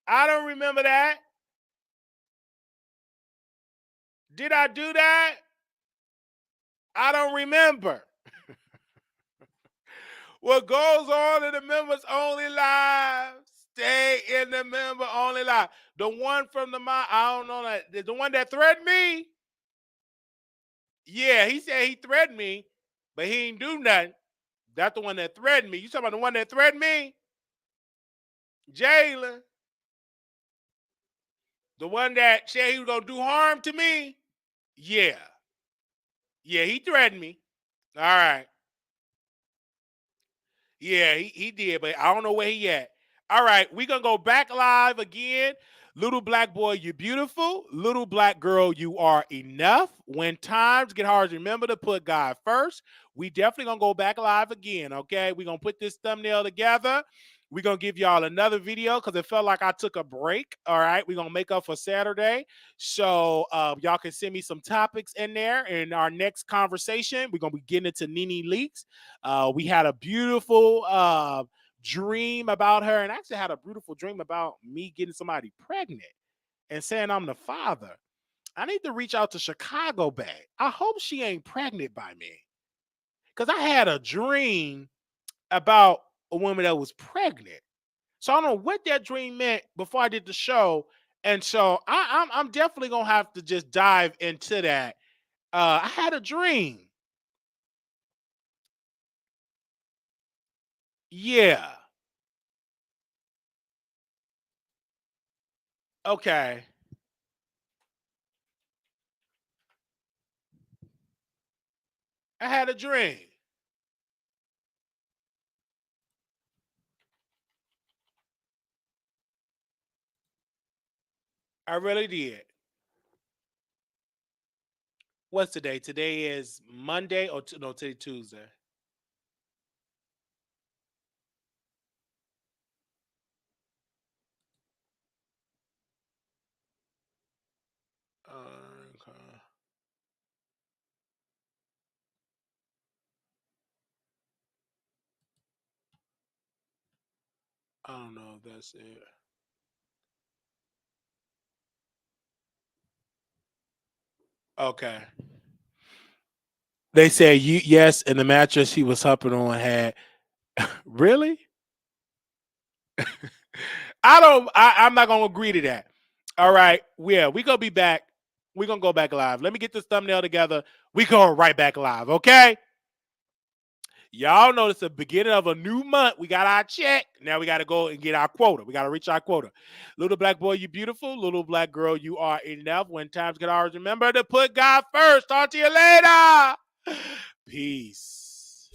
I don't remember that. Did I do that? I don't remember. What goes on in the members only live, stay in the member only live. The one from the I don't know that the one that threatened me. Yeah, he said he threatened me, but he ain't do nothing. That's the one that threatened me. You talking about the one that threatened me? Jalen. The one that said he was gonna do harm to me? Yeah. Yeah, he threatened me. All right. Yeah, he did, but I don't know where he at. All right, we gonna go back live again. Little black boy, you beautiful. Little black girl, you are enough. When times get hard, remember to put God first. We definitely gonna go back live again, okay? We're gonna put this thumbnail together. We're gonna give y'all another video because it felt like I took a break. All right, we're gonna make up for Saturday. So y'all can send me some topics in there. In our next conversation, we're gonna be getting into Nene Leakes. We had a beautiful dream about her, and actually had a beautiful dream about me getting somebody pregnant and saying I'm the father. I need to reach out to Chicago Bay. I hope she ain't pregnant by me, because I had a dream about a woman that was pregnant. So I don't know what that dream meant before I did the show, and so I'm definitely gonna have to just dive into that. I had a dream. Yeah. Okay. I had a dream. I really did. What's today? Today is Monday or no, today Tuesday. Okay. I don't know if that's it. Okay. They said you yes, and the mattress he was humping on had really? I'm not gonna agree to that. All right. Yeah, we gonna be back. We gonna go back live. Let me get this thumbnail together. We going right back live, okay? Y'all know it's the beginning of a new month. We got our check. Now we got to go and get our quota. We got to reach our quota. Little black boy, you beautiful. Little black girl, you are enough. When times get hard, remember to put God first. Talk to you later. Peace.